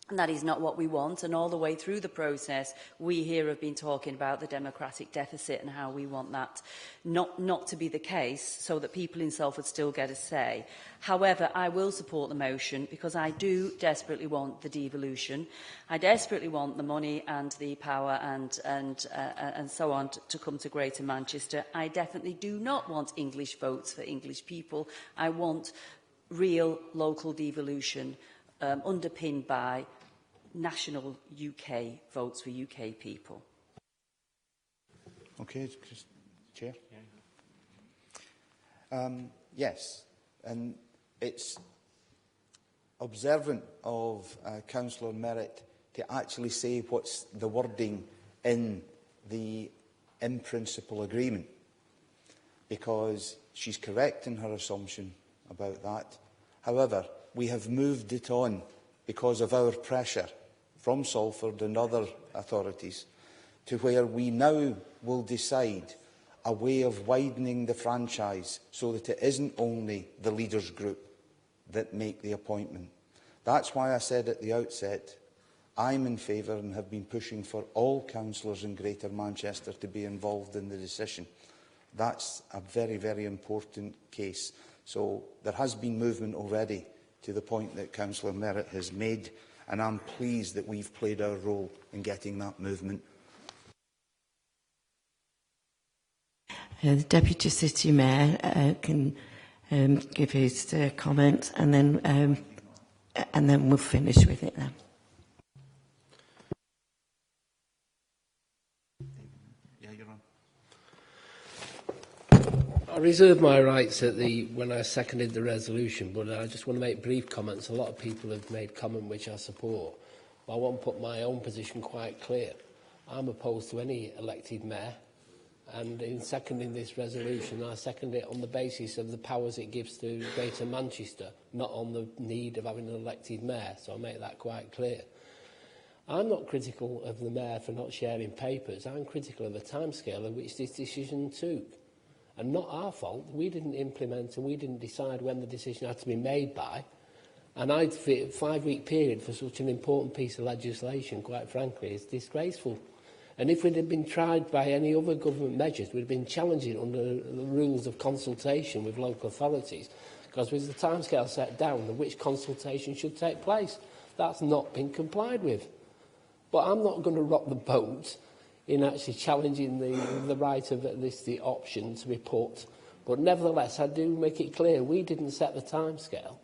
And that is not what we want. And all the way through the process, we here have been talking about the democratic deficit and how we want that not to be the case, so that people in Salford still get a say. However, I will support the motion because I do desperately want the devolution. I desperately want the money and the power and so on to come to Greater Manchester. I definitely do not want English votes for English people. I want real local devolution underpinned by national UK votes for UK people. Okay, Chair. Yes, and it's observant of Councillor Merritt to actually say what's the wording in the in-principle agreement, because she's correct in her assumption about that. However, we have moved it on because of our pressure from Salford and other authorities to where we now will decide a way of widening the franchise so that it isn't only the leaders group that make the appointment. That's why I said at the outset, I'm in favour and have been pushing for all councillors in Greater Manchester to be involved in the decision. That's a very, very important case. So there has been movement already to the point that Councillor Merritt has made, and I'm pleased that we've played our role in getting that movement. The Deputy City Mayor can give his comment, and then we'll finish with it then. Yeah, you're on. I reserve my rights when I seconded the resolution, but I just want to make brief comments. A lot of people have made comment which I support. But I want to put my own position quite clear. I'm opposed to any elected mayor, and in seconding this resolution, I second it on the basis of the powers it gives to Greater Manchester, not on the need of having an elected mayor. So I make that quite clear. I'm not critical of the mayor for not sharing papers. I'm critical of the timescale at which this decision took. And not our fault. We didn't implement and we didn't decide when the decision had to be made by. And I'd fit a 5-week period for such an important piece of legislation, quite frankly, is disgraceful. And if it had been tried by any other government measures, we'd have been challenging under the rules of consultation with local authorities, because with the timescale set down on which consultation should take place, that's not been complied with. But I'm not going to rock the boat in actually challenging the right of at least the option to be put. But nevertheless, I do make it clear we didn't set the timescale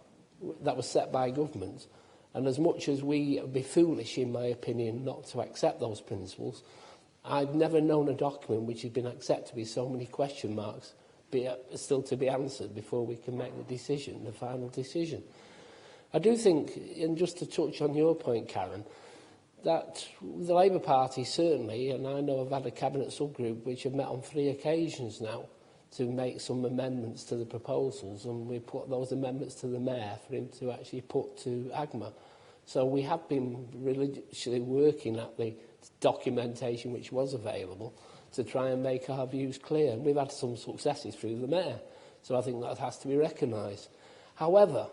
that was set by government. And as much as we would be foolish, in my opinion, not to accept those principles, I've never known a document which has been accepted with so many question marks still to be answered before we can make the decision, the final decision. I do think, and just to touch on your point, Karen, that the Labour Party certainly, and I know I've had a cabinet subgroup which have met on 3 occasions now to make some amendments to the proposals, and we put those amendments to the Mayor for him to actually put to AGMA. So we have been religiously working at the documentation which was available to try and make our views clear. And we've had some successes through the Mayor, so I think that has to be recognised. However,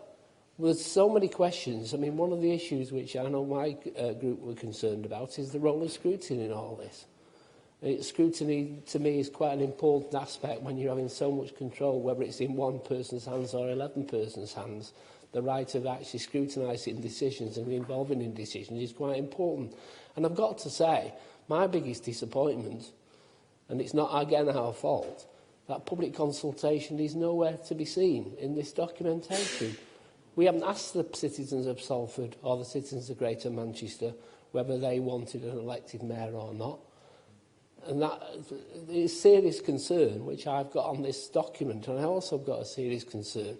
there's so many questions. I mean, one of the issues which I know my group were concerned about is the role of scrutiny in all this. Scrutiny, to me, is quite an important aspect when you're having so much control, whether it's in one person's hands or 11 persons' hands. The right of actually scrutinising decisions and involving in decisions is quite important. And I've got to say, my biggest disappointment, and it's not, again, our fault, that public consultation is nowhere to be seen in this documentation. We haven't asked the citizens of Salford or the citizens of Greater Manchester whether they wanted an elected mayor or not. And that is serious concern, which I've got on this document. And I also got a serious concern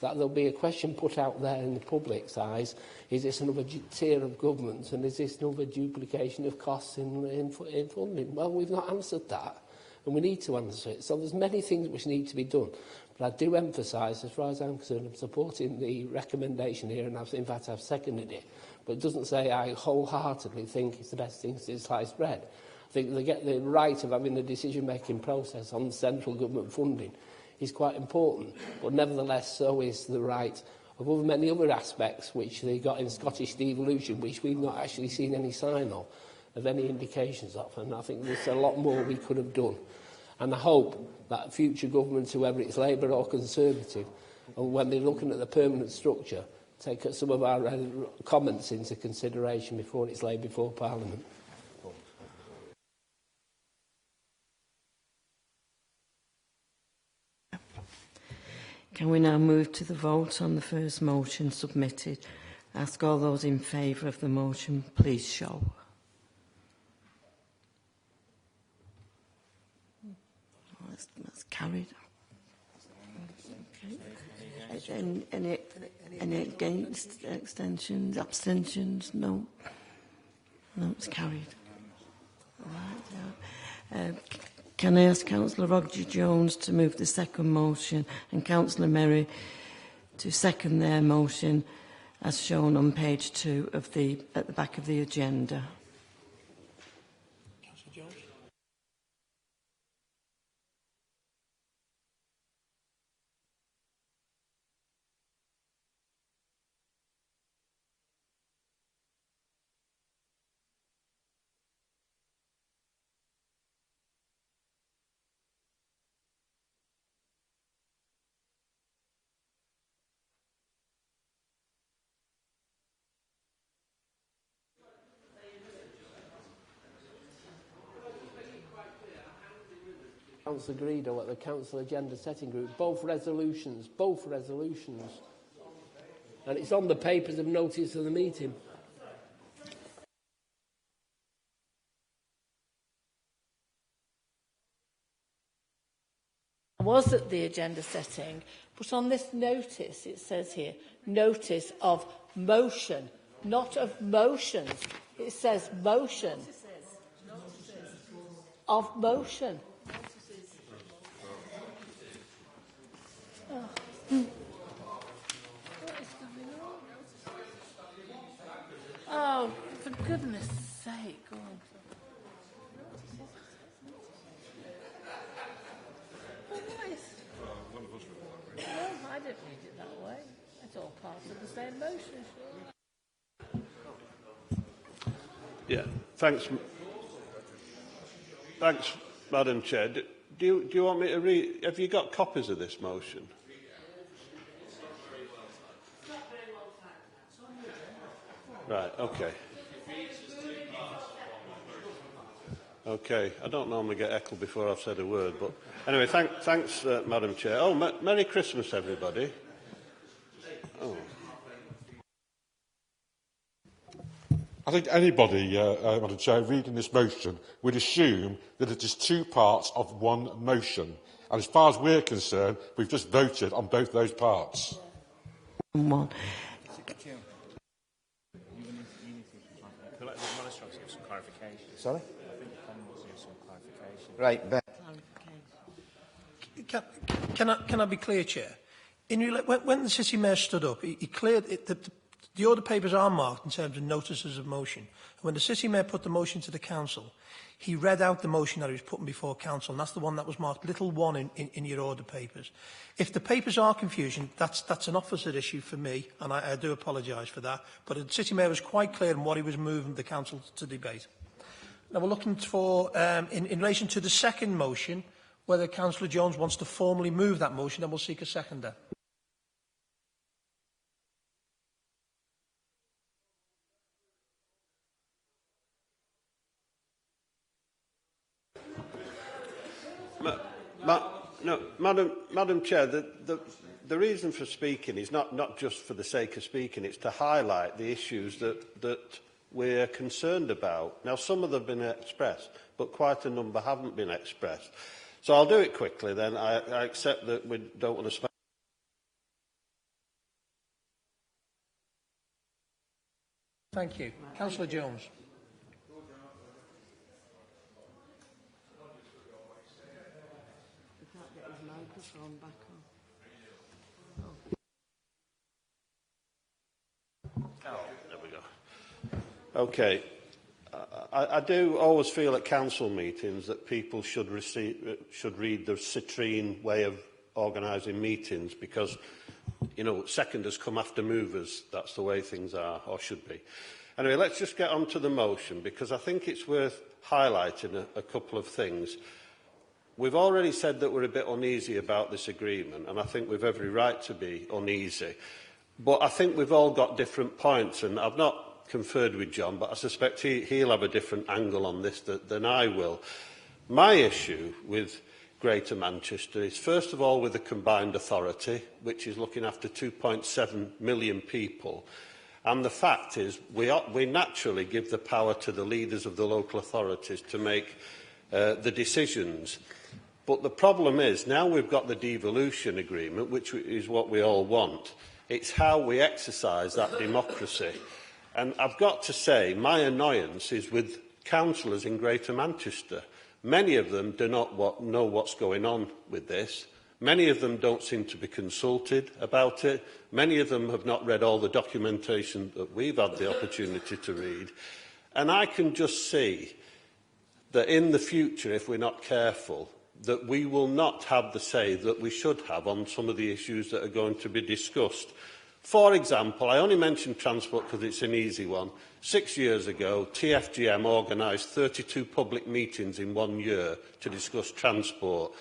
that there'll be a question put out there in the public's eyes, is this another tier of government and is this another duplication of costs in funding? Well, we've not answered that, and we need to answer it. So there's many things which need to be done. But I do emphasise, as far as I'm concerned, I'm supporting the recommendation here, and in fact I've seconded it. But it doesn't say I wholeheartedly think it's the best thing since sliced bread. I think they get the right of having the decision-making process on central government funding is quite important, but nevertheless so is the right of many other aspects which they got in Scottish devolution, which we've not actually seen any sign of any indications of. And I think there's a lot more we could have done. And I hope that future governments, whoever it's Labour or Conservative, when they're looking at the permanent structure, take some of our comments into consideration before it's laid before Parliament. Can we now move to the vote on the first motion submitted? Ask all those in favour of the motion, please show. That's carried. Okay. Any against, extensions, abstentions? No. No, it's carried. All right. Can I ask Councillor Roger Jones to move the second motion and Councillor Merry to second their motion as shown on page 2 of at the back of the agenda? Councillor Jones. Councillor Greedo at the Council Agenda Setting Group, both resolutions. And it's on the papers of notice of the meeting. I was at the agenda setting, but on this notice, it says here, notice of motion, not of motions. It says motion. Of motion. Oh, for goodness sake, go on. No, I didn't read it that way. It's all part of the same motion, sure. Yeah, thanks, Madam Chair. Do you want me to read? Have you got copies of this motion? Right, okay. Okay, I don't normally get heckled before I've said a word, but anyway, thanks, Madam Chair. Oh, Merry Christmas, everybody. Oh. I think anybody, Madam Chair, reading this motion would assume that it is two parts of one motion. And as far as we're concerned, we've just voted on both those parts. One. Sorry? Right, Ben. Can I be clear, Chair? When the City Mayor stood up, he cleared it, the order papers are marked in terms of notices of motion. And when the City Mayor put the motion to the Council, he read out the motion that he was putting before Council, and that's the one that was marked little 1 in your order papers. If the papers are confusing, that's an officer issue for me, and I do apologise for that. But the City Mayor was quite clear in what he was moving the Council to debate. Now we're looking for, in relation to the second motion, whether Councillor Jones wants to formally move that motion, then we'll seek a seconder. Madam Chair, the reason for speaking is not just for the sake of speaking, it's to highlight the issues that we're concerned about. Now, some of them have been expressed, but quite a number haven't been expressed. So I'll do it quickly then. I accept that we don't want to spend... Thank you. Councillor Jones. There we go. Okay. I do always feel at council meetings that people should read the citrine way of organising meetings, because you know, seconders come after movers. That's the way things are, or should be. Anyway, let's just get on to the motion, because I think it's worth highlighting a couple of things. We've already said that we're a bit uneasy about this agreement, and I think we've every right to be uneasy. But I think we've all got different points, and I've not conferred with John, but I suspect he'll have a different angle on this than I will. My issue with Greater Manchester is, first of all, with the combined authority, which is looking after 2.7 million people. And the fact is, we naturally give the power to the leaders of the local authorities to make the decisions. But the problem is, now we've got the devolution agreement, which is what we all want. It's how we exercise that democracy. And I've got to say, my annoyance is with councillors in Greater Manchester. Many of them do not know what's going on with this. Many of them don't seem to be consulted about it. Many of them have not read all the documentation that we've had the opportunity to read. And I can just see that in the future, if we're not careful, that we will not have the say that we should have on some of the issues that are going to be discussed. For example, I only mention transport because it's an easy one. 6 years ago, TFGM organised 32 public meetings in 1 year to discuss transport.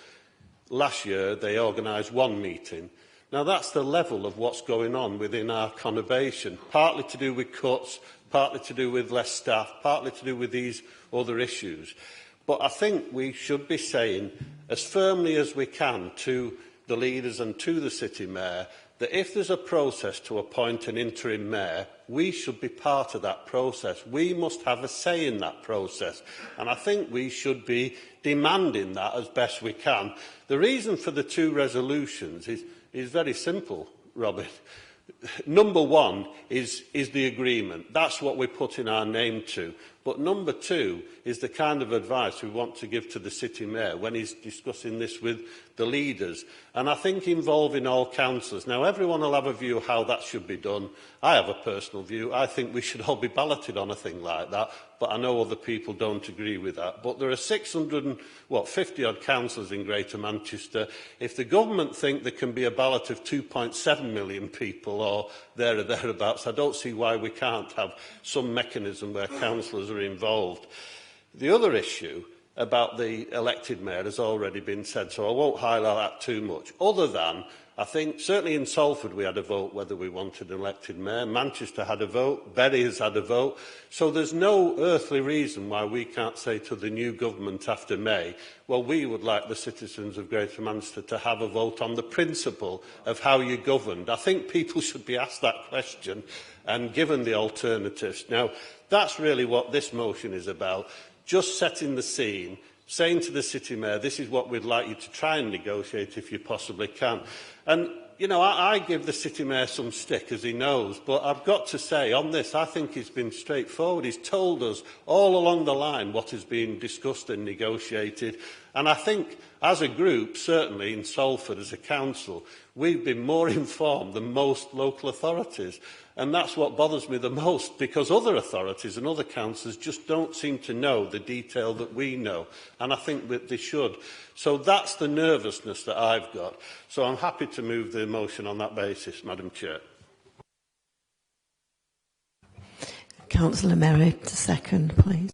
Last year, they organised 1 meeting. Now, that's the level of what's going on within our conurbation, partly to do with cuts, partly to do with less staff, partly to do with these other issues. But I think we should be saying, as firmly as we can to the leaders and to the City Mayor, that if there's a process to appoint an interim mayor, we should be part of that process. We must have a say in that process. And I think we should be demanding that as best we can. The reason for the 2 resolutions is very simple, Robin. Number 1 is the agreement. That's what we put in our name to. But number 2 is the kind of advice we want to give to the City Mayor when he's discussing this with the leaders. And I think involving all councillors. Now, everyone will have a view of how that should be done. I have a personal view. I think we should all be balloted on a thing like that. But I know other people don't agree with that. But there are 50-odd councillors in Greater Manchester. If the government think there can be a ballot of 2.7 million people or there or thereabouts, I don't see why we can't have some mechanism where councillors are involved. The other issue about the elected mayor has already been said, so I won't highlight that too much, other than I think certainly in Salford we had a vote whether we wanted an elected mayor. Manchester had a vote. Bury has had a vote. So there's no earthly reason why we can't say to the new government after May, well, we would like the citizens of Greater Manchester to have a vote on the principle of how you governed. I think people should be asked that question and given the alternatives. Now, that's really what this motion is about, just setting the scene, saying to the City Mayor, this is what we'd like you to try and negotiate if you possibly can. And, you know, I give the City Mayor some stick, as he knows, but I've got to say, on this, I think he's been straightforward. He's told us all along the line what has been discussed and negotiated. And I think, as a group, certainly in Salford as a council, we've been more informed than most local authorities. And that's what bothers me the most, because other authorities and other councils just don't seem to know the detail that we know. And I think that they should. So that's the nervousness that I've got. So I'm happy to move the motion on that basis, Madam Chair. Councillor Merritt, to second, please.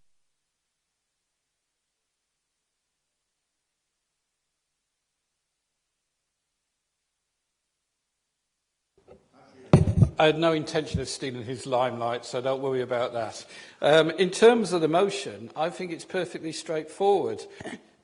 I had no intention of stealing his limelight, so don't worry about that. In terms of the motion, I think it's perfectly straightforward.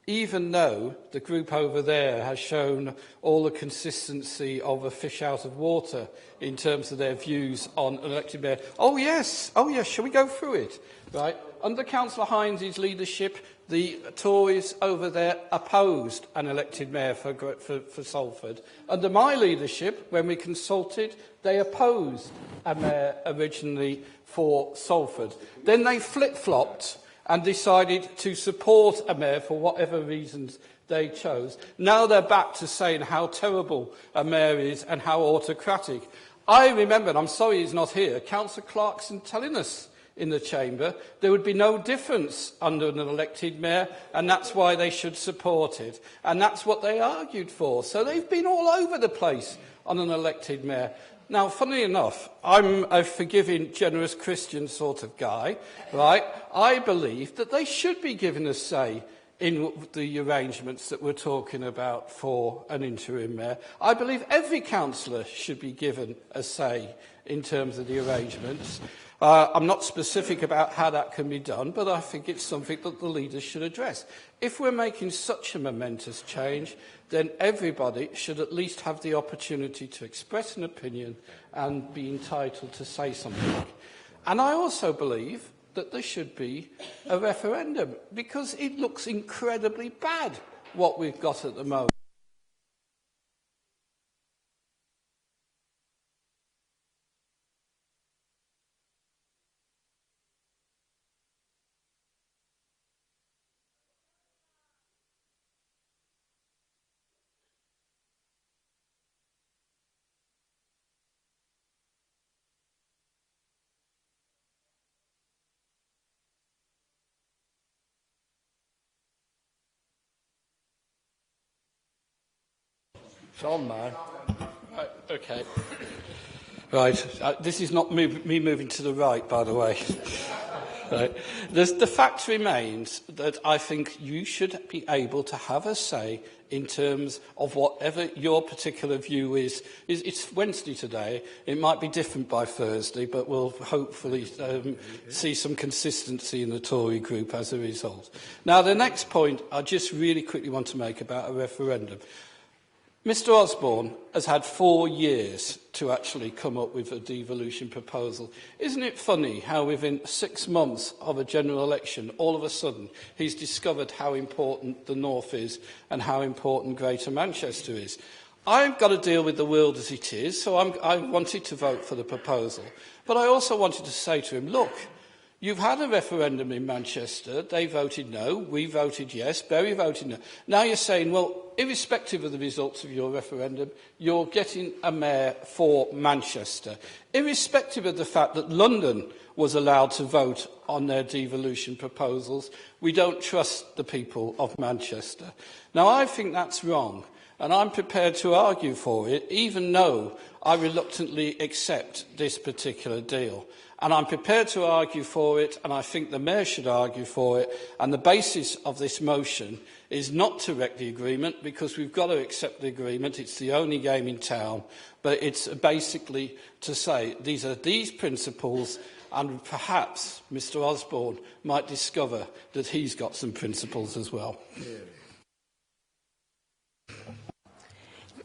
Even though the group over there has shown all the consistency of a fish out of water in terms of their views on elected mayor. Oh yes, shall we go through it? Right. Under Councillor Hines' leadership, the Tories over there opposed an elected mayor for Salford. Under my leadership, when we consulted, they opposed a mayor originally for Salford. Then they flip-flopped and decided to support a mayor for whatever reasons they chose. Now they're back to saying how terrible a mayor is and how autocratic. I remember, and I'm sorry he's not here, Councillor Clarkson telling us in the chamber there would be no difference under an elected mayor, and that's why they should support it. And that's what they argued for. So they've been all over the place on an elected mayor. Now, funnily enough, I'm a forgiving, generous Christian sort of guy, right? I believe that they should be given a say in the arrangements that we're talking about for an interim mayor. I believe every councillor should be given a say in terms of the arrangements. I'm not specific about how that can be done, but I think it's something that the leaders should address. If we're making such a momentous change, then everybody should at least have the opportunity to express an opinion and be entitled to say something. And I also believe that there should be a referendum, because it looks incredibly bad, what we've got at the moment. It's on, man. Right, okay. Right, this is not me moving to the right, by the way. Right. The fact remains that I think you should be able to have a say in terms of whatever your particular view is. It's Wednesday today. It might be different by Thursday, but we'll hopefully see some consistency in the Tory group as a result. Now, the next point I just really quickly want to make about a referendum. Mr Osborne has had 4 years to actually come up with a devolution proposal. Isn't it funny how within 6 months of a general election, all of a sudden, he's discovered how important the North is and how important Greater Manchester is? I've got to deal with the world as it is, so I wanted to vote for the proposal. But I also wanted to say to him, look, you've had a referendum in Manchester. They voted no. We voted yes. Berry voted no. Now you're saying, well, irrespective of the results of your referendum, you're getting a mayor for Manchester. Irrespective of the fact that London was allowed to vote on their devolution proposals, we don't trust the people of Manchester. Now, I think that's wrong, and I'm prepared to argue for it, even though I reluctantly accept this particular deal. And I'm prepared to argue for it, and I think the Mayor should argue for it. And the basis of this motion is not to wreck the agreement, because we've got to accept the agreement. It's the only game in town. But it's basically to say these are these principles, and perhaps Mr Osborne might discover that he's got some principles as well.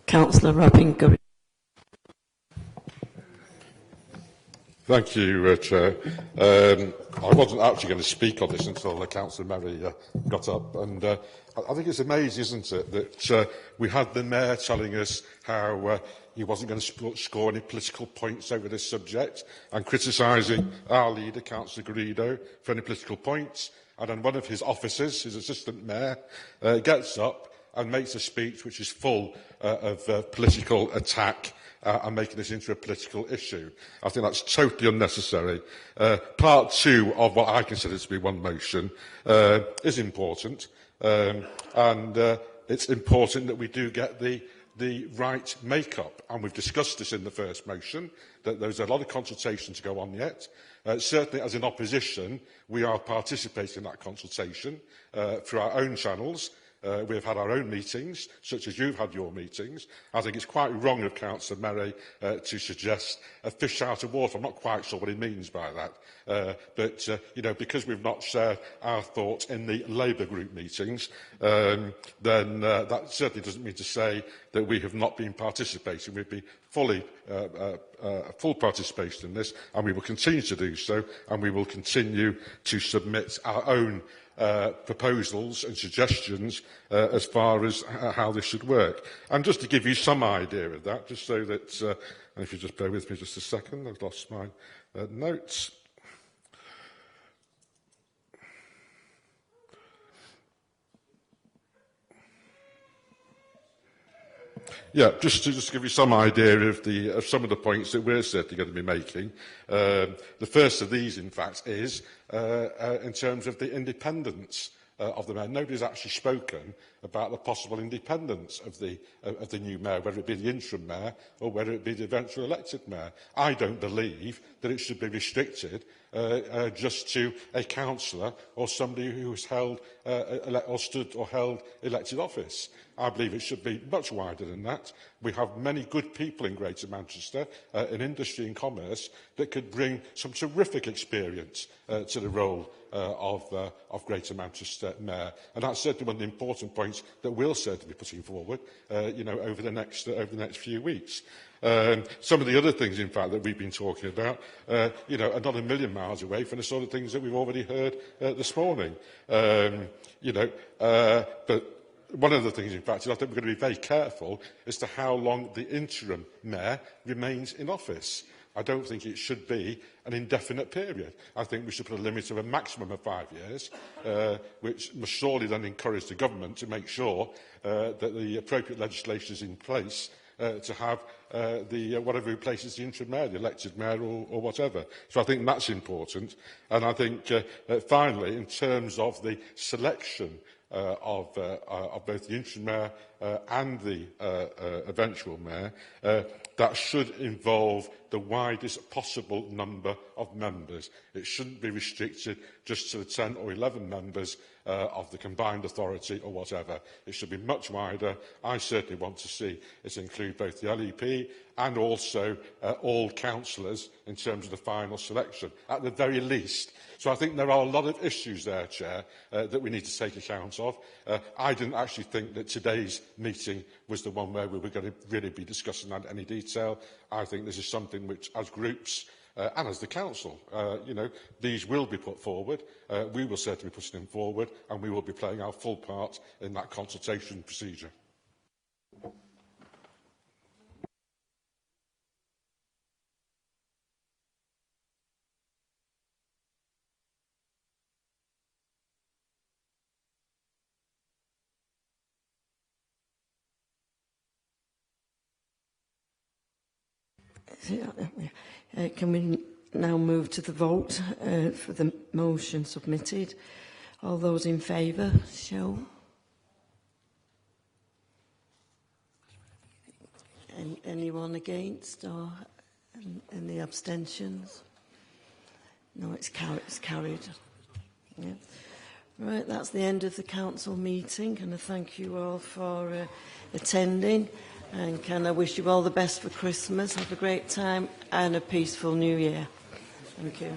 Councillor Robin Gurry. Thank you, Chair. I wasn't actually going to speak on this until Councillor Murray got up, and I think it's amazing, isn't it, that we had the Mayor telling us how he wasn't going to score any political points over this subject, and criticising our leader, Councillor Garrido, for any political points, and then one of his officers, his assistant mayor, gets up and makes a speech which is full of political attack and making this into a political issue. I think that's totally unnecessary. Part 2 of what I consider to be one motion is important, and it's important that we do get the right make-up. And we've discussed this in the first motion, that there's a lot of consultation to go on yet. Certainly, as an opposition, we are participating in that consultation through our own channels. We've had our own meetings, such as you've had your meetings. I think it's quite wrong of Councillor Murray to suggest a fish out of water. I'm not quite sure what he means by that. But, you know, because we've not shared our thoughts in the Labour group meetings, then that certainly doesn't mean to say that we have not been participating. We've been full participation in this, and we will continue to do so, and we will continue to submit our own proposals and suggestions as far as how this should work. And just to give you some idea of that, just so that, and if you just bear with me just a second, I've lost my notes. Yeah, just to give you some idea of some of the points that we're certainly going to be making. The first of these, in fact, is in terms of the independence of the mayor. Nobody's actually spoken about the possible independence of the new mayor, whether it be the interim mayor or whether it be the eventual elected mayor. I don't believe that it should be restricted just to a councillor or somebody who has held or stood or held elected office. I believe it should be much wider than that. We have many good people in Greater Manchester, in industry and commerce, that could bring some terrific experience to the role of Greater Manchester Mayor. And that's certainly one of the important points that we'll certainly be putting forward, over the next few weeks. Some of the other things, in fact, that we've been talking about, are not a million miles away from the sort of things that we've already heard this morning. But one of the things, in fact, is I think we're going to be very careful as to how long the interim mayor remains in office. I don't think it should be an indefinite period. I think we should put a limit of a maximum of 5 years, which must surely then encourage the government to make sure that the appropriate legislation is in place to have whatever replaces the interim mayor, the elected mayor or whatever. So I think that's important. And I think, finally, in terms of the selection of both the interim mayor and the eventual mayor, that should involve the widest possible number of members. It shouldn't be restricted just to the 10 or 11 members of the combined authority or whatever. It should be much wider. I certainly want to see it include both the LEP and also all councillors in terms of the final selection, at the very least. So I think there are a lot of issues there, Chair, that we need to take account of. I didn't actually think that today's meeting was the one where we were going to really be discussing that in any detail. I think this is something which, as groups and as the Council, these will be put forward. We will certainly be putting them forward, and we will be playing our full part in that consultation procedure. Can we now move to the vote for the motion submitted? All those in favour, show. Anyone against or any abstentions? No, it's carried. Yeah. Right, that's the end of the council meeting, and I thank you all for attending. And can I wish you all the best for Christmas. Have a great time and a peaceful New Year. Thank you.